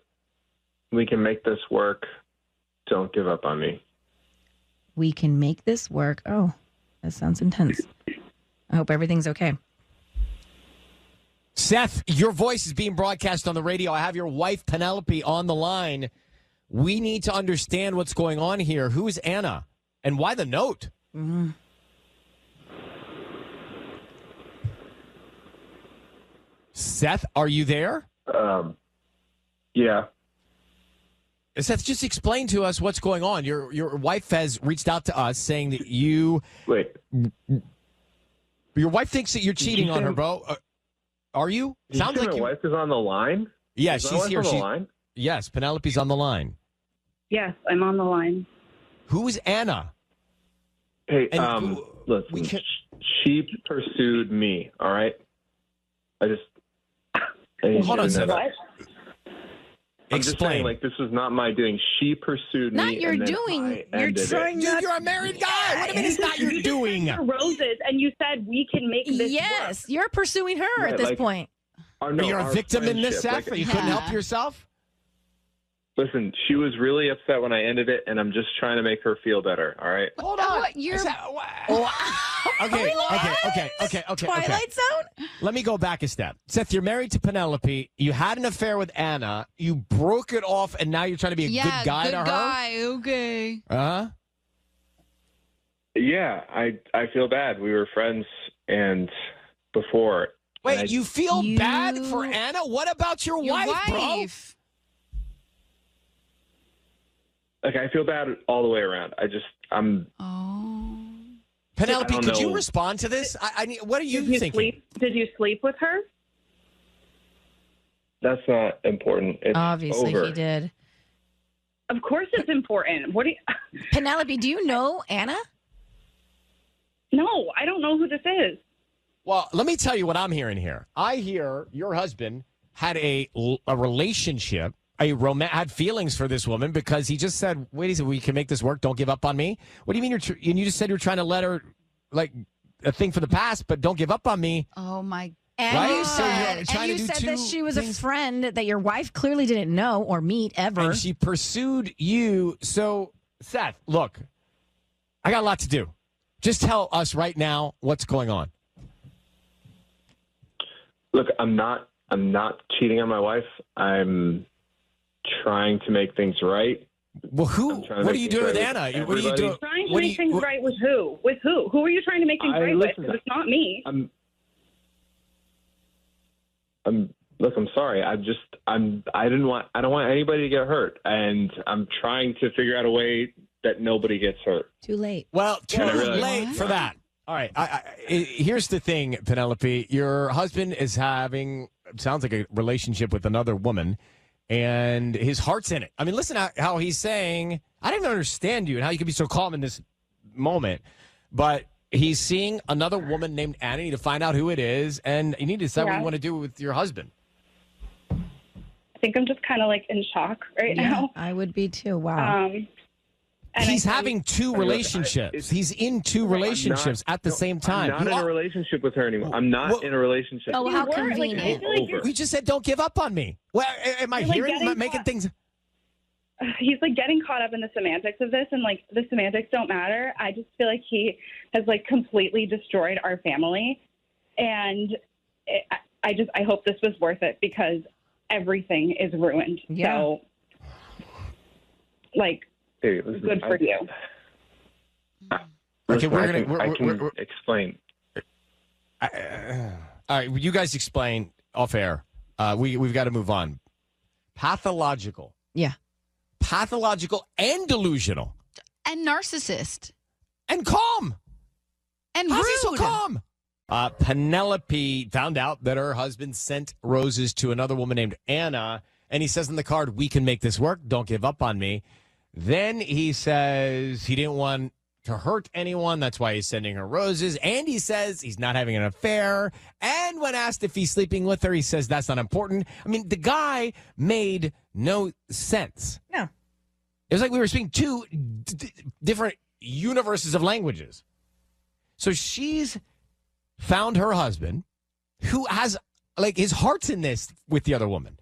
we can make this work. Don't give up on me. We can make this work. Oh, that sounds intense. I hope everything's okay. Seth, your voice is being broadcast on the radio. I have your wife, Penelope, on the line. We need to understand what's going on here. Who is Anna? And why the note? Mm-hmm. Seth, are you there? Yeah. Seth, just explain to us what's going on. Your wife has reached out to us saying that you... Wait. Your wife thinks that you're cheating on her, bro. Are you? Sounds like my you... wife is on the line? Yeah, is my she's wife here. on the line? Yes, Penelope's on the line. Yes, I'm on the line. Who is Anna? Hey, listen, she pursued me, all right? Hold on, Seth. I'm just saying, like, this was not my doing. She pursued me. Not your and then doing. I You're ended trying it. not. You're a married guy. What do you mean it's not your doing? Roses, and you said we can make this Yes, you're pursuing her at this point. You're a victim in this, Seth? You couldn't help yourself? Listen, she was really upset when I ended it, and I'm just trying to make her feel better, all right? Hold on. Okay. Twilight Zone? Let me go back a step. Seth, you're married to Penelope. You had an affair with Anna. You broke it off, and now you're trying to be a good guy to her? Okay. Uh-huh. Yeah, I feel bad. We were friends and before. Wait, you feel bad for Anna? What about your wife, bro? Like, I feel bad all the way around. Penelope, I don't could you know. respond to this? What are you thinking? Did you sleep with her? That's not important. It's Obviously, over. he did. Of course, it's important. What do you? Penelope, do you know Anna? No, I don't know who this is. Well, let me tell you what I'm hearing here. I hear your husband had a relationship, had feelings for this woman because he just said, wait, he said, we can make this work. Don't give up on me. What do you mean and you just said you're trying to let her, like, a thing for the past, but don't give up on me. Oh, my And Right? you So said, you're trying to do that two she was things. a friend that your wife clearly didn't know or meet ever. And she pursued you. So, Seth, look, I got a lot to do. Just tell us right now what's going on. Look, I'm not cheating on my wife. I'm trying to make things right. Well, what are you doing with Anna? What are you doing? Trying to make things right with who? With who? Who are you trying to make things right with? Because it's not me. Look, I'm sorry. I don't want anybody to get hurt, and I'm trying to figure out a way that nobody gets hurt. Too late. Well, too late for that. All right. Here's the thing, Penelope. Your husband is having, sounds like a relationship with another woman, and his heart's in it. I mean, listen how he's saying, I didn't understand you and how you can be so calm in this moment, but he's seeing another woman named Annie to find out who it is, and you need to decide what you want to do with your husband. I think I'm just kind of like in shock right now. I would be too. Wow. He's having two relationships. He's in two relationships at the same time. I'm not in a relationship with her anymore. I'm not in a relationship. Oh, how with her. convenient. It's We just said don't give up on me. Well, am I making things... He's like getting caught up in the semantics of this, and like the semantics don't matter. I just feel like he has like completely destroyed our family, and I hope this was worth it because everything is ruined. Yeah. So, like, Hey, listen, good for you. Okay, I can explain. All right, you guys explain off air. We've got to move on. Pathological. Yeah. Pathological and delusional. And narcissist. And calm. And How's rude. he so calm? Penelope found out that her husband sent roses to another woman named Anna, and he says on the card, we can make this work. Don't give up on me. Then he says he didn't want to hurt anyone. That's why he's sending her roses. And he says he's not having an affair. And when asked if he's sleeping with her, he says that's not important. I mean, the guy made no sense. No. It was like we were speaking two different universes of languages. So she's found her husband who has, like, his heart's in this with the other woman.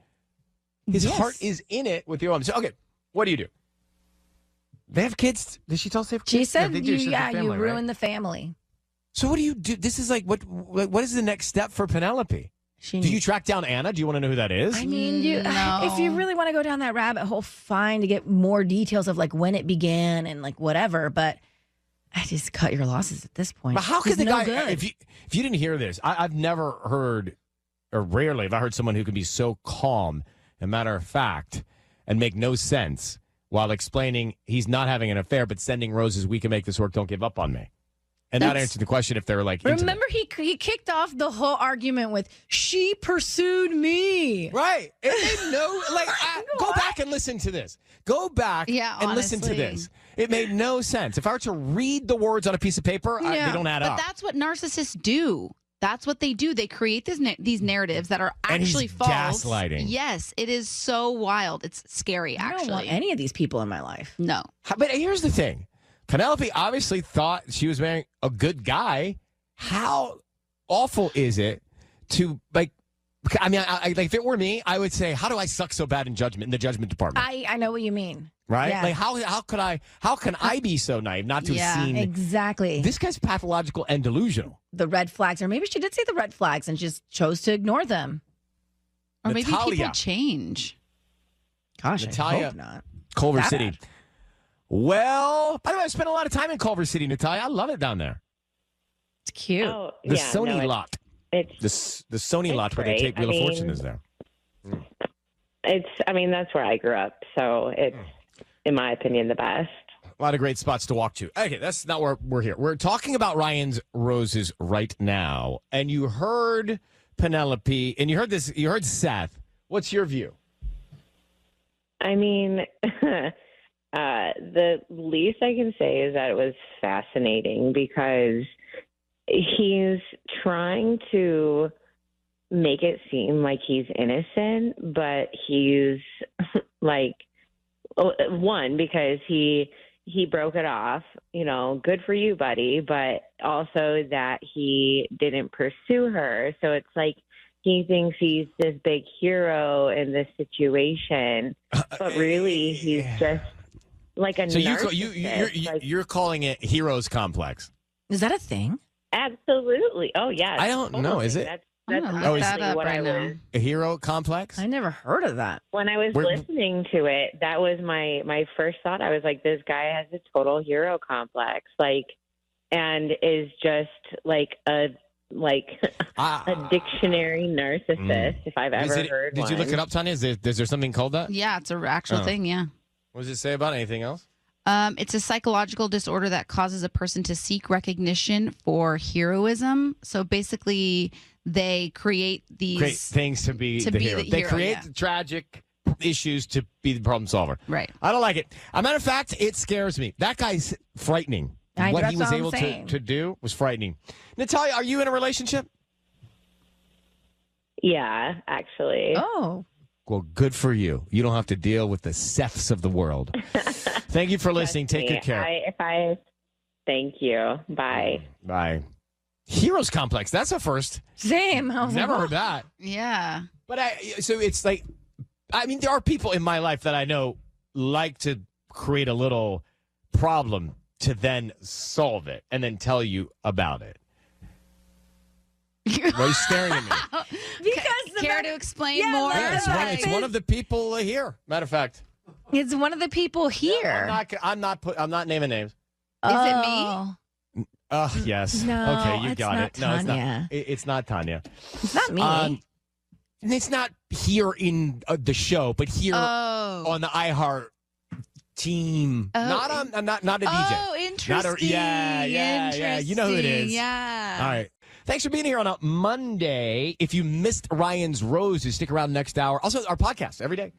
His heart is in it with the other woman. So, okay, what do you do? They have kids. Did she tell us they have kids? She said, they do. She has a family, you right? ruined the family. So what do you do? This is like, what is the next step for Penelope? Do you track down Anna? Do you want to know who that is? I mean, No. if you really want to go down that rabbit hole, fine, to get more details of like when it began and like whatever. But I just cut your losses at this point. But how could He's the no guy, good. if you didn't hear this, I've never heard, or rarely have I heard someone who can be so calm. A matter of fact, and make no sense while explaining he's not having an affair, but sending roses. We can make this work. Don't give up on me. And that answered the question if they're like. Remember, he kicked off the whole argument with "she pursued me." Right. It made no go back and listen to this. Go back and listen to this. It made no sense. If I were to read the words on a piece of paper, they don't add up. But that's what narcissists do. That's what they do. They create these narratives that are actually false. Gaslighting. Yes, it is so wild. It's scary, actually. I don't want any of these people in my life. No. But here's the thing. Penelope obviously thought she was marrying a good guy. How awful is it to, like, I mean, if it were me, I would say, how do I suck so bad in the judgment department? I know what you mean. Right? Yeah. Like, how can I be so naive not to have seen? Exactly. This guy's pathological and delusional. The red flags, or maybe she did see the red flags and just chose to ignore them. Or maybe people change. Gosh, Natalia, I hope not. Culver That City. bad. Well, by the way, I spent a lot of time in Culver City, Natalia. I love it down there. It's cute. Oh, The yeah, Sony no, lot. It's The Sony lot where they great. take Wheel I of Fortune mean, is there. that's where I grew up. So it's, in my opinion, the best. A lot of great spots to walk to. Okay, that's not where we're here. We're talking about Ryan's roses right now. And you heard Penelope, and you heard Seth. What's your view? I mean, the least I can say is that it was fascinating because he's trying to make it seem like he's innocent, but he's like, one, because he broke it off, good for you, buddy, but also that he didn't pursue her. So it's like he thinks he's this big hero in this situation, but really he's just like a narcissist. You're calling it hero's complex. Is that a thing? Absolutely. Oh, yeah. I don't know. Is it? That's honestly what I was. A hero complex? I never heard of that. When I was listening to it, that was my first thought. I was like, this guy has a total hero complex, and is just like a dictionary narcissist, if I've ever heard one. Did you look it up, Tanya? Is there something called that? Yeah, it's an actual thing, yeah. What does it say about anything else? It's a psychological disorder that causes a person to seek recognition for heroism. So basically, they create these great things to be the hero. They create the tragic issues to be the problem solver. Right. I don't like it. As a matter of fact, it scares me. That guy's frightening. What he was able to do was frightening. Natalia, are you in a relationship? Yeah, actually. Oh. Well, good for you. You don't have to deal with the Seths of the world. Thank you for listening. Take good care. Thank you. Bye. Bye. Heroes complex. That's a first. Same. I was Never like, heard that. Yeah. But so it's like, I mean, there are people in my life that I know like to create a little problem to then solve it and then tell you about it. Why are you staring at me? Because care to explain more? Yeah, it's one of the people here. Matter of fact, it's one of the people here. I'm not naming names. Is it me? Yes. No, okay, you it's got not it. No, it's not. Tanya. It's not Tanya. It's not me. It's not here in the show, but here on the iHeart team. Not a DJ. Oh, interesting. Yeah. You know who it is. Yeah. All right. Thanks for being here on a Monday. If you missed Ryan's Roses, stick around next hour. Also, our podcast every day.